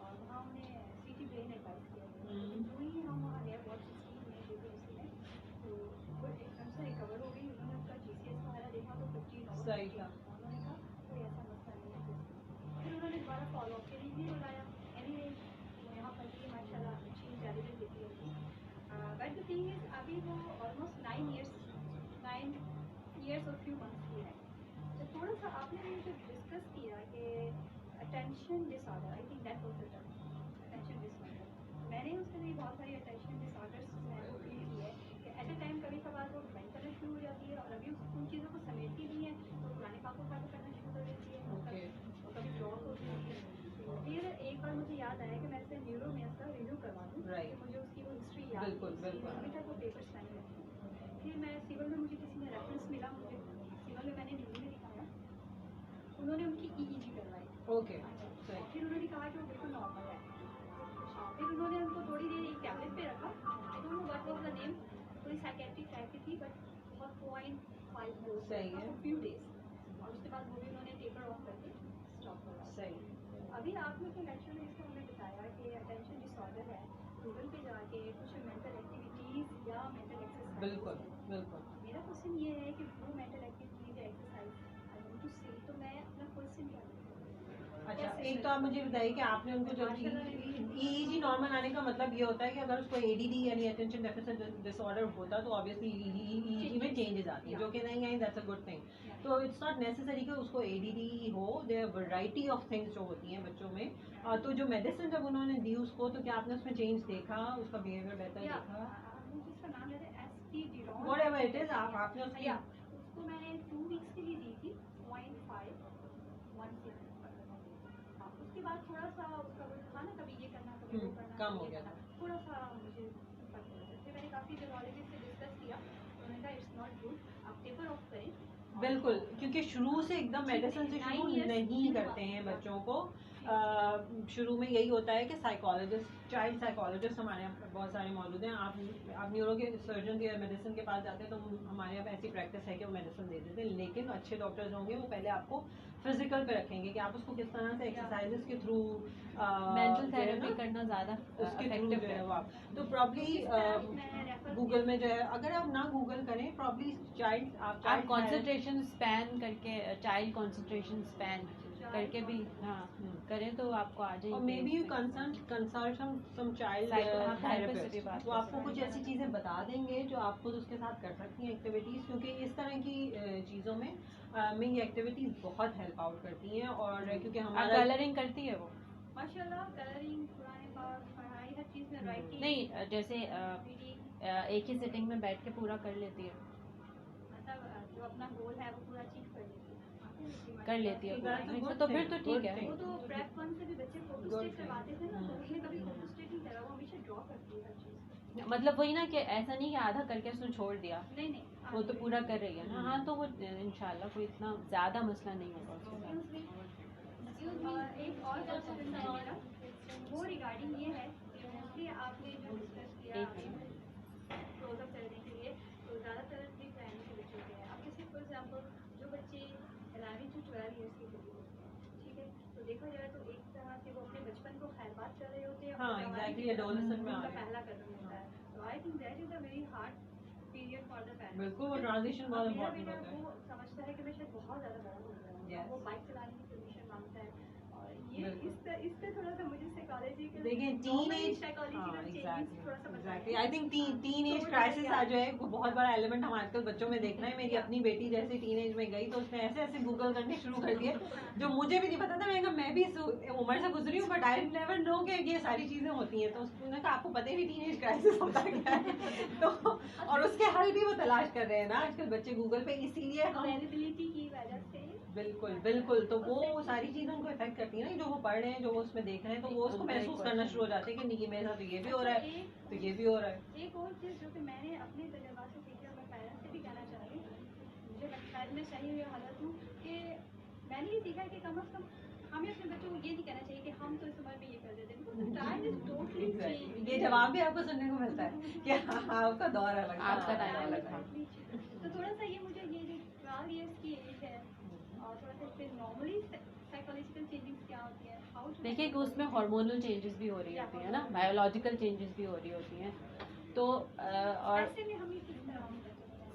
और वहाँ उन्हें CT ब्रेन एडवाइस किया गया। जो ही हम वहाँ गए वॉर्ड 16 में JPMC में, तो वो एकदम से रिकवर हो गई। उन्होंने उसका GCS वगैरह देखा तो 50 सही था। उन्होंने कहा कोई ऐसा मसला नहीं है। फिर उन्होंने दोबारा फॉलोअप के लिए भी बुलाया। एनीवे वो यहाँ पर भी माशाल्लाह अच्छी इंटेलिजेंट देती है। बट द थिंग इज अभी वो ऑलमोस्ट 9 ईयर्स और फ्यू मंथ्स की है। तो थोड़ा सा आपने ये जो डिस्कस किया कि attention disorder, I think that was the term, attention disorder. मैंने उसके लिए बहुत सारी अटेंशन डिसऑर्डर्स वो फील की है कि एट ए टाइम कभी कभार वो ड्राइंग करना शुरू हो जाती है और अभी उन चीज़ों को समेटती नहीं है तो पुराने पापों का करना शुरू कर देती है। और कभी ब्लॉक होती है। फिर एक बार मुझे याद आया कि मैं इससे न्यूरो में इसका रिव्यू करवा दूँ, कि मुझे उसकी वो हिस्ट्री याद है, अभी तक वो पेपर्स नहीं रखे। फिर मैं सिविल में, मुझे किसी ने रेफरेंस मिला, मुझे सिविल में मैंने न्यूरो में दिखाया, उन्होंने उनकी EEG करवाई। ओके, फिर उन्होंने कहा कि वो बिल्कुल नॉर्मल है। फिर उन्होंने उनको थोड़ी देर एक टैबलेट पे रखा, I don't know what was the name, थोड़ी साइकेट्रिक टाइप की थी, बट बहुत 0.5 डोज फॉर फ्यू डेज, और उसके बाद वो भी उन्होंने टेपर ऑफ करके स्टॉप कर दिया। सही। अभी आपने तो लेक्चर में इसको हमें बताया कि अटेंशन डिसऑर्डर है, गूगल पे जाके कुछ मेंटल एक्टिविटीज़ या मेंटल एक्सरसाइज। बिल्कुल बिल्कुल। मेरा क्वेश्चन ये है कि वो मेंटल एक्टिविटीज़ या एक्सरसाइज आई वांट टू सी, तो मैं अपना क्वेश्चन क्या करूँ? अच्छा, एक तो आप मुझे बताइए कि आपने उनको जो EEG नॉर्मल आने का मतलब ये होता है कि अगर उसको ADD यानी अटेंशन डेफिसिट डिसऑर्डर होता तो ऑब्वियसली EEG में चेंजेस आती है, जो कि नहीं आई, दैट्स अ गुड थिंग। तो इट्स नॉट नेसेसरी कि उसको ADD हो, देयर वैरायटी ऑफ थिंग्स जो होती हैं बच्चों में। तो जो मेडिसिन जब उन्होंने दी उसको, तो क्या आपने उसमें चेंज देखा, उसका बिहेवियर बेहतर देखा? उसका नाम है ST व्हाटएवर इट इज, आपने उसको मैंने 2 वीक्स के लिए दी थी 0.5 उसके बाद थोड़ा सा उसका वो था ना, कभी ये करना कभी वो करना, कम हो गया, थोड़ा सा मुझे फर्क पड़ा। फिर मैंने काफ़ी न्यूरोलॉजिस्ट से डिस्कस किया, उन्होंने कहा इट्स नॉट गुड, आप टेपर ऑफ करें। बिल्कुल, क्योंकि शुरू से एकदम मेडिसिन से शुरू नहीं करते हैं बच्चों को। शुरू में यही होता है कि साइकोलॉजिस्ट, चाइल्ड साइकोलॉजिस्ट हमारे यहाँ बहुत सारे मौजूद हैं। आप न्यूरो के सर्जन के मेडिसिन के पास जाते हैं तो हमारे यहाँ ऐसी प्रैक्टिस है कि वो मेडिसिन दे देते हैं, लेकिन अच्छे डॉक्टर्स होंगे वो पहले आपको फिजिकल पे रखेंगे कि आप उसको किस तरह से एक्सरसाइजेस के थ्रू, मेंटल थेरेपी करना ज़्यादा उसके थ्रू जो है वो आप, तो प्रॉब्ली गूगल में जो है, अगर आप ना गूगल करें प्रॉब्ली आप कंसंट्रेशन स्पैन करके, चाइल्ड कंसंट्रेशन स्पैन करके भी करें तो आपको आ जाएगी। और may be you consult some child therapist, वो आपको कुछ ऐसी चीज़ें बता देंगे जो आप खुद उसके साथ कर सकती हैं एक्टिविटीज़, क्योंकि इस तरह की चीज़ों में ये एक्टिविटीज़ बहुत हेल्प आउट करती हैं। और क्योंकि हमारा कलरिंग करती है वो माशाल्लाह, कलरिंग, पुराने बार, पढ़ाई, हर चीज़ में राइटिंग नहीं, जैसे एक ही सिटिंग में बैठ के पूरा कर लेती है, मतलब जो अपना गोल है वो पूरा अचीव कर लेती है तो फिर तो ठीक है। वो तो प्रेप 1 से भी बच्चे फोटो स्टेट करवाते थे ना, तो उसने कभी फोटो स्टेट नहीं करा, वो हमेशा ड्रॉ करती है हर चीज़। मतलब वही ना कि ऐसा नहीं कि आधा करके उसने छोड़ दिया, नहीं वो तो पूरा कर रही है ना। हाँ, तो वो इंशाल्लाह कोई इतना ज़्यादा मसला नहीं होगा उसके साथ। एक और क्वेश्चन है मेरा, वो रिगार्डिंग ये है कि मोस्टली आपने जो डिस्कस किया क्लोजअप करने के लिए, तो ज़्यादातर भी प्लानिंग के बच्चों के हैं। अब जैसे फॉर एग्जाम्पल जो बच्चे 11 to 12 ईयर्स के होते हैं, ठीक है, तो देखा जाए तो एक तरह से वो अपने बचपन को खैरबाद कर रहे होते हैं। हाँ, एग्जैक्टली, एडोलेसेंट में उनका पहला कदम होता है, तो I think that is a very hard period for the parents. बिल्कुल, वो ट्रांजिशन बहुत मेरा इम्पोर्टेंट बेटा होता है। वो समझता है कि मैं शायद बहुत ज़्यादा बड़ा हो गया हूँ, वो बाइक चलाने की परमिशन मांगता है, और ये इस पे थोड़ा सा मुझे साइकोलॉजी का, देखिए teenage, exactly, I think teenage crisis आ जो है वो बहुत बड़ा एलिमेंट हम आजकल बच्चों में देख रहे हैं। मेरी अपनी बेटी जैसे टीनेज में गई तो उसने ऐसे ऐसे गूगल करने शुरू कर दिए जो मुझे भी नहीं पता था। मैं भी इस उम्र से गुजरी हूँ, बट आई नेवर नो कि ये सारी चीजें होती हैं। तो उसने कहा आपको पता ही नहीं टीनेज क्राइसिस होता क्या है। तो और उसके हल भी वो तलाश कर रहे हैं ना आजकल बच्चे गूगल पे, इसीलिए हम अवेलेबिलिटी की वजह से। बिल्कुल बिल्कुल, तो वो सारी चीजें उनको इफेक्ट करती है ना, जो वो पढ़ रहे हैं, जो वो उसमें देख रहे हैं, तो वो उसको महसूस करना शुरू हो जाते हैं कि नहीं ये मेरे साथ तो ये भी हो रहा है, तो ये भी हो रहा है। एक और चीज़ जो कि मैंने अपने तजुर्बा से सीखी और मैं पेरेंट्स से भी कहना चाह रही हूँ, मुझे लगता है मैं सही हुई हालत हूँ कि मैंने ये सीखा है कि कम अज़ कम हमें अपने बच्चों को ये नहीं कहना चाहिए कि हम तो इस उम्र में ये कर देते हैं। Time is totally change. ये जवाब भी आपको सुनने को मिलता है कि हाँ आपका दौर अलग था, आपका टाइम अलग था। तो थोड़ा सा ये मुझे ये जो 12 ईयर्स की एज है और थोड़ा सा इससे नॉर्मली साइकोलॉजिकल चेंजेस क्या होती है, हाउ देखिए कि उसमें हार्मोनल चेंजेस भी हो रही होती है ना, बायोलॉजिकल चेंजेस भी हो रही होती हैं, तो और ऐसे में हमें किस तरह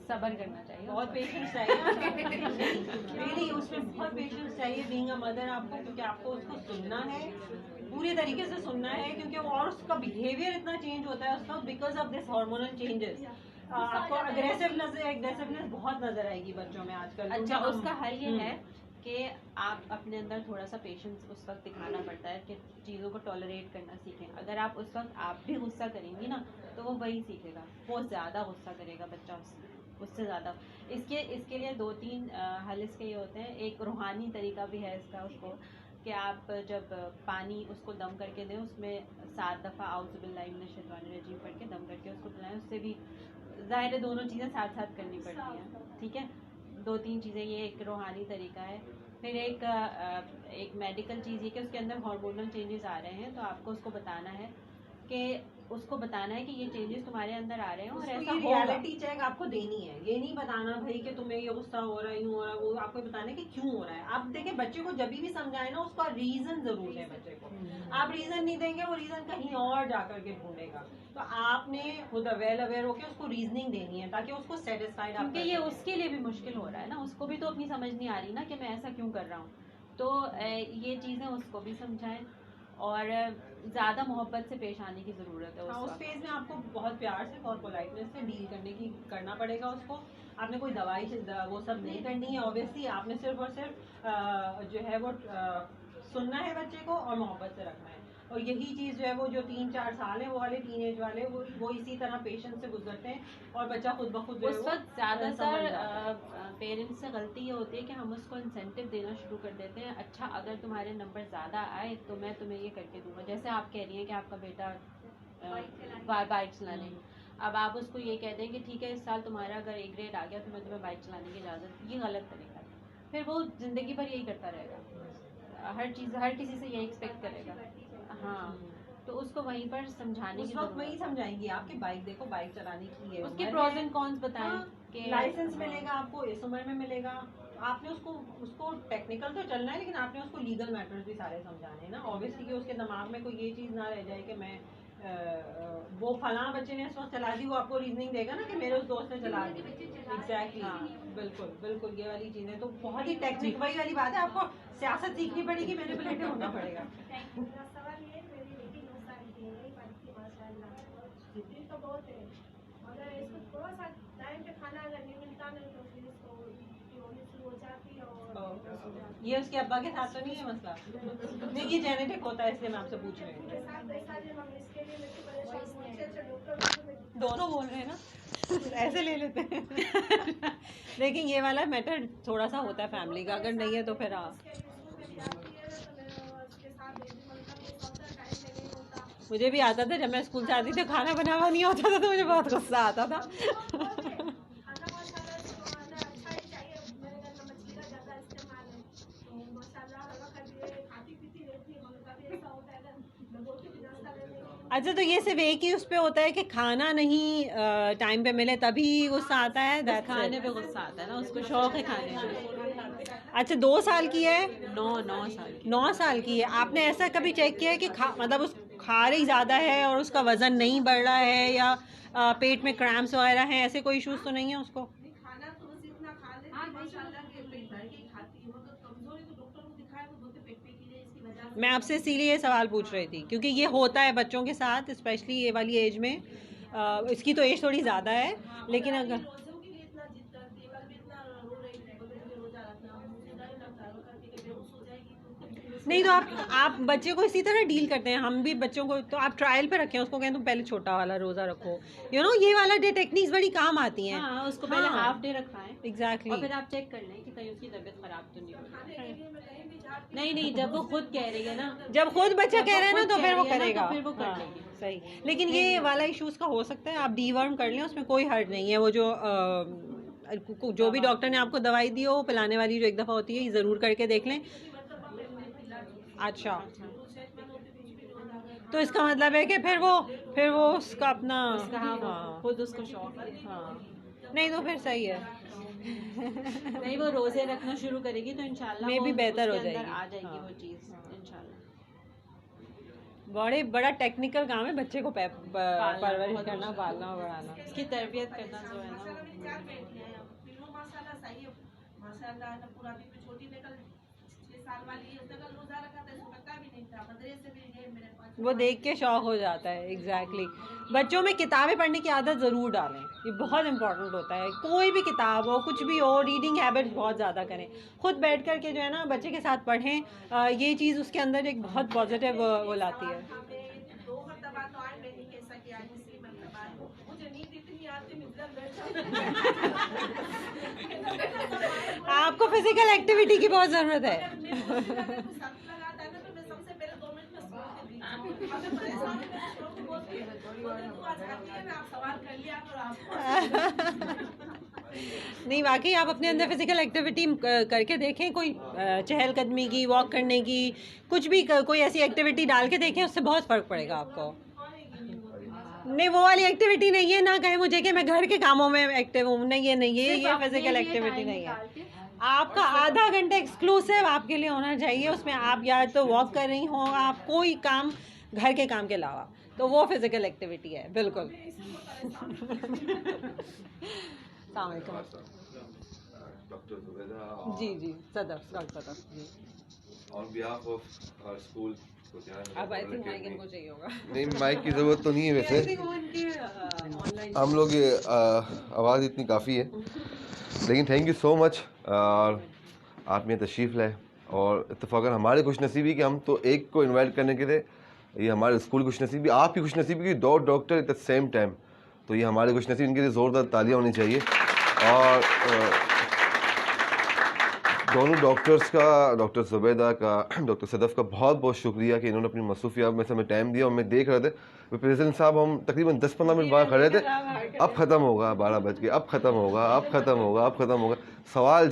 सब्र करना चाहिए, बहुत पेशेंस चाहिए रियली, उसमें बहुत पेशेंस चाहिए बीइंग अ मदर आपको, क्योंकि आपको उसको सुनना है, पूरे तरीके से सुनना है, क्योंकि और उसका बिहेवियर इतना चेंज होता है उसका because of this hormonal changes. आपको अग्रेसिवनेस बहुत नजर आएगी बच्चों में आजकल। अच्छा, उसका हल ये है कि आप अपने अंदर थोड़ा सा पेशेंस उस वक्त दिखाना पड़ता है कि चीज़ों को टॉलरेट करना सीखें। अगर आप उस वक्त आप भी गुस्सा करेंगी ना तो वो वही सीखेगा, वो ज़्यादा गुस्सा करेगा बच्चा उससे ज़्यादा। इसके लिए 2-3 हल इसके ये होते हैं। एक रूहानी तरीका भी है इसका, उसको कि आप जब पानी उसको दम करके दें, उसमें 7 दफ़ा आउज़ु बिल्लाहि मिनश शैतानिर रजीम पढ़ के दम करके उसको पिलाएं। उससे भी ज़ाहिर है दोनों चीज़ें साथ साथ करनी पड़ती हैं, ठीक है। 2-3 चीज़ें, ये एक रूहानी तरीका है। फिर एक मेडिकल चीज़ ये कि उसके अंदर हार्मोनल चेंजेस आ रहे हैं, तो आपको उसको बताना है कि ये चेंजेस तुम्हारे अंदर आ रहे हैं और ऐसा रियलिटी चेक आपको देनी है। ये नहीं बताना भाई कि तुम्हें ये गुस्सा हो रहा है, यूँ हो रहा है, वो आपको बताना है कि क्यों हो रहा है। आप देखिए बच्चे को जब भी समझाए ना उसका रीजन जरूर दें बच्चे को। आप रीजन नहीं देंगे वो रीजन कहीं और जाकर के ढूंढेगा, तो आपने खुद वेल अवेयर होकर उसको रीजनिंग देनी है ताकि उसको सेटिस्फाइड, क्योंकि ये उसके लिए भी मुश्किल हो रहा है ना, उसको भी तो अपनी समझ नहीं आ रही ना कि मैं ऐसा क्यों कर रहा हूँ। तो ये चीज़ें उसको भी समझाएं और ज़्यादा मोहब्बत से पेश आने की ज़रूरत है। उस फेज में आपको बहुत प्यार से और पोलाइटनेस से डील करना पड़ेगा उसको। आपने कोई दवाई वो सब नहीं करनी है ऑब्वियसली, आपने सिर्फ और सिर्फ जो है वो सुनना है बच्चे को और मोहब्बत से रखना है। और यही चीज़ जो है वो जो 3-4 साल है वो वाले टीनेज वाले वो इसी तरह पेशेंस से गुजरते हैं और बच्चा खुद ब खुद उस वक्त ज़्यादातर पेरेंट्स से गलती ये होती है कि हम उसको इंसेंटिव देना शुरू कर देते हैं। अच्छा, अगर तुम्हारे नंबर ज़्यादा आए तो मैं तुम्हें ये करके दूंगा। जैसे आप कह रही हैं कि आपका बेटा बाइक चलाने, अब आप उसको ये कह दें कि ठीक है इस साल तुम्हारा अगर A ग्रेड आ गया तो मैं तुम्हें बाइक चलाने की इजाज़त, ये गलत तरीका है। फिर वो ज़िंदगी भर यही करता रहेगा, हर किसी से यही एक्सपेक्ट करेगा। हाँ, तो उसको वहीं पर समझाने की वक्त वही समझाएंगी आपकी बाइक देखो बाइक चलाने की है, उसके प्रोज एंड कॉन्स बताएं कि लाइसेंस मिलेगा आपको इस उम्र में मिलेगा। आपने उसको टेक्निकल तो चलना है लेकिन आपने उसको लीगल मैटर्स भी सारे समझाने हैं ना ऑब्वियसली, कि उसके दिमाग में कोई ये चीज़ ना रह जाए कि मैं वो फलां बच्चे ने इस वक्त चला दी, वो आपको रीजनिंग देगा ना कि मेरे उस दोस्त ने चला दी। एग्जैक्टली, बिल्कुल बिल्कुल ये वाली चीज़ें तो बहुत ही टेक्निक वही वाली बात है, आपको सियासत सीखनी पड़ेगी, मैनिपुलेटिव होना पड़ेगा। तो बहुत है, अगर इसको थोड़ा सा टाइम पे खाना अगर नहीं मिलता नहीं तो फिर इसको होनी शुरू हो जाती है। और ये उसके अब्बा के साथ तो नहीं है मसला? नहीं, ये जेनेटिक होता है इसलिए मैं आपसे पूछ रही हूँ। दोनों बोल रहे हैं ना ऐसे ले लेते हैं लेकिन ये वाला मैटर थोड़ा सा होता है फैमिली का, अगर नहीं है तो फिर मुझे भी आता था, जब मैं स्कूल से आती थी खाना बनाना नहीं होता था तो मुझे बहुत गुस्सा आता था। अच्छा, तो ये सिर्फ एक ही उस पे होता है कि खाना नहीं टाइम पे मिले तभी गुस्सा आता है? खाने पे गुस्सा आता है ना, उसको शौक है खाने में। अच्छा, 2 साल की है? 9 साल की। 9 साल की है। आपने ऐसा कभी चेक किया है कि मतलब उस खा रही ज़्यादा है और उसका वज़न नहीं बढ़ रहा है या पेट में क्रैम्प्स वगैरह हैं, ऐसे कोई इश्यूज तो नहीं है उसको? खाना तो बस इतना खा लेती है माशाल्लाह के पेट भर के ही खाती है, वो तो कमजोर है, तो डॉक्टर को दिखाया तो बोलते पेट पे की है, इसकी वजह से। मैं आपसे इसीलिए ये सवाल पूछ रही थी क्योंकि ये होता है बच्चों के साथ, स्पेशली ये वाली एज में। इसकी तो एज थोड़ी ज़्यादा है, लेकिन अगर रोज़ों के लिए इतना जिद करती है, कल भी इतना रो रही थी, बोले मुझे रोजा रखना, मुझे डर लगता है, करके कि बेहोश हो जाएगी तो नहीं, तो आप बच्चे को इसी तरह डील करते हैं। हम भी बच्चों को तो आप ट्रायल पे रखें, उसको कहें तुम पहले छोटा वाला रोज़ा रखो, ये वाला डे टेक्निक्स बड़ी काम आती हैं। हाँ, उसको पहले हाफ डे रखवाएं। एग्जैक्टली। और फिर आप चेक कर लें कि कहीं उसकी तबीयत खराब तो नहीं हो रही। नहीं, जब वो खुद कह रही है ना, जब खुद बच्चा कह रहा है ना तो फिर वो कह रही है ना, करेगा। तो फिर वो कर हाँ, लेगी। सही। लेकिन ये वाला इश्यूज का हो सकता है, आप डीवर्म कर लें, उसमें कोई हर्ट नहीं है। वो जो भी डॉक्टर ने आपको दवाई दी हो, पिलाने वाली जो एक दफ़ा होती है, ये ज़रूर करके देख लें। अच्छा, तो इसका मतलब है कि फिर वो उसका अपना हाँ, खुद उसको शौक है। हाँ, नहीं तो फिर सही है। नहीं, वो रोजे रखना शुरू करेगी तो इंशाल्लाह मे भी बेहतर हो उसके अंदर जाएगी। आ जाएगी हाँ। वो चीज़ इंशाल्लाह। बड़ा टेक्निकल काम है बच्चे को परवरिश बहुत करना, पालना और बढ़ाना। उसकी तरबियत करना जो है ना, चार बेटियां हैं, तीनों माशाल्लाह सही है, माशाल्लाह ना पूरा भी छोटी ने कल 6 साल वाली है, उसने कल रोजा रखा था, इसको पता भी नहीं था, मदरसे में गए मेरे पास, वो देख के शौक हो जाता है। एग्जैक्टली। बच्चों में किताबें पढ़ने की आदत ज़रूर डालें, ये बहुत इंपॉर्टेंट होता है। कोई भी किताब हो, कुछ भी हो, रीडिंग हैबिट्स बहुत ज़्यादा करें। खुद बैठ कर के जो है ना बच्चे के साथ पढ़ें, ये चीज़ उसके अंदर एक बहुत पॉजिटिव वो लाती है। 2 मरतबा तो आए, मैंने कैसा किया, तीसरी मरतबा आए, मुझे नींद इतनी आती मैं इधर बैठा आपको फिजिकल एक्टिविटी की बहुत ज़रूरत है। लगाता है ना तो मैं सबसे पहले 2 मिनट में सो के दी, अगर परेशान है मैं शुरू को बोलती हूँ, तू आज आती है ना, आप सवाल कर लिया करो आपको। नहीं, वाकई आप अपने अंदर फिजिकल एक्टिविटी करके देखें, कोई चहलकदमी की, वॉक करने की, कुछ भी कोई ऐसी एक्टिविटी डाल के देखें, उससे बहुत फ़र्क पड़ेगा आपको। नहीं, वो वाली एक्टिविटी नहीं है, ना कहे मुझे कि मैं घर के कामों में एक्टिव हूँ, नहीं, ये फिजिकल एक्टिविटी नहीं है। आपका आधा घंटा एक्सक्लूसिव आपके लिए होना चाहिए, उसमें आप या तो वॉक कर रही हो, आप कोई काम घर के काम के अलावा, तो वो फिजिकल एक्टिविटी है। बिल्कुल। Dr. Zubeda, ji Sadaf ji. on behalf of our school, अब आई थिंक माइक इनको चाहिए होगा। नहीं, माइक की ज़रूरत तो नहीं है वैसे, हम लोग आवाज़ इतनी काफ़ी है, लेकिन थैंक यू सो मच। आप में तशरीफ़ लाए और इत्तफ़ाक़न हमारे खुशनसीबी कि हम तो एक को इनवाइट करने के थे, ये हमारे स्कूल की खुशनसीबी, आपकी खुशनसीबी की 2 doctor at the same time, तो ये हमारी खुशनसीबी, इनके लिए ज़ोरदार तालियां होनी चाहिए। और दोनों डॉक्टर्स का, डॉक्टर जुबैदा का, डॉक्टर सदफ़ का बहुत बहुत शुक्रिया कि इन्होंने अपनी मसरूफियात में से हमें टाइम दिया। और मैं देख रहे थे प्रेसिडेंट साहब, हम तकरीबन 10-15 मिनट बाद खड़े थे, अब ख़त्म होगा, 12 बज के, अब ख़त्म होगा, अब ख़त्म होगा, अब ख़त्म होगा, सवाल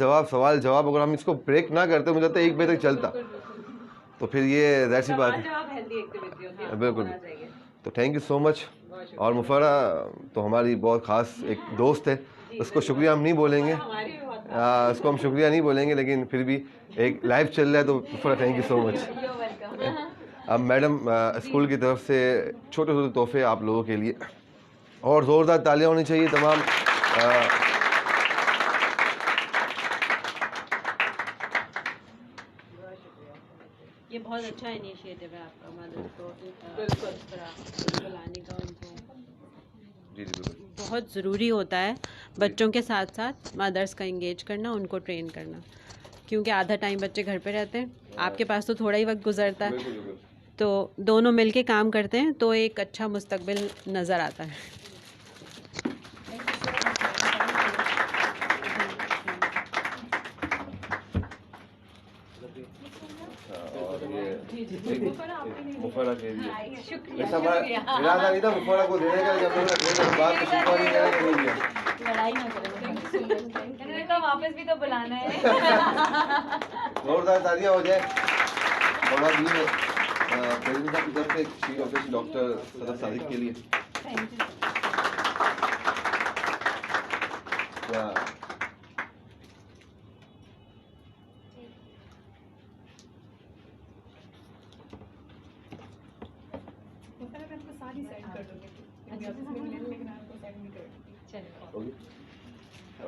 जवाब। अगर हम इसको ब्रेक ना करते, मुझे लगता है 1 बजे तक चलता, तो फिर ये ज़ाहिर सी बात है। बिल्कुल। तो थैंक यू सो मच। और मुफर्रा तो हमारी बहुत ख़ास एक दोस्त है, उसको शुक्रिया हम नहीं बोलेंगे, उसको हम शुक्रिया नहीं बोलेंगे, लेकिन फिर भी एक लाइव चल रहा है, तो मुफर्रा थैंक यू सो मच। अब मैडम स्कूल की तरफ से छोटे छोटे तोहफे आप लोगों के लिए, और ज़ोरदार तालियां होनी चाहिए तमाम। ये बहुत अच्छा इनिशिएटिव है आपका, मदद को बुलाने का उनको। जी बिल्कुल, बहुत ज़रूरी होता है बच्चों के साथ साथ मदर्स का इंगेज करना, उनको ट्रेन करना, क्योंकि आधा टाइम बच्चे घर पे रहते हैं, आपके पास तो थोड़ा ही वक्त गुजरता है, तो दोनों मिलके काम करते हैं तो एक अच्छा मुस्तकबिल नज़र आता है। मुफरा के लिए वैसे हमारा इरादा नहीं था मुफरा को देने का, जब मैंने बात को शुक्र नहीं किया नहीं दिया। लड़ाई ना करें। मैंने कहा वापस भी तो बुलाना है। जोरदार तालियां हो जाए। और अब ये प्रेसिडेंट साहब की तरफ से chief officer doctor Sadaf Sadiq के लिए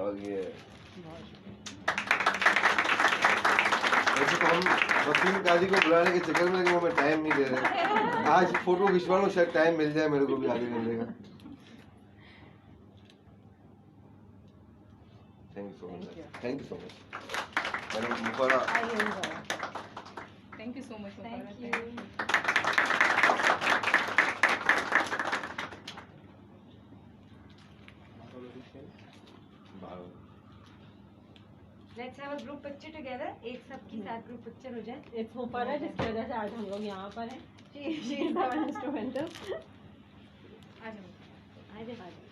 और ये वैसे तो हम वकील काजी को बुलाने के चक्कर में वो मैं टाइम नहीं दे रहे। आज फोटो खिंचवा लूं, शायद टाइम मिल जाए मेरे को भी आगे मिलेगा। Thank you so much. Thank you so much madam Mufra. Thank you so much. Thank you. Let's have a group picture together. एक सबके साथ group picture हो जाए. इट्स मुफरा जिसकी वजह से आज हम लोग यहाँ पर हैं। She is our instrumental. आ जाओ.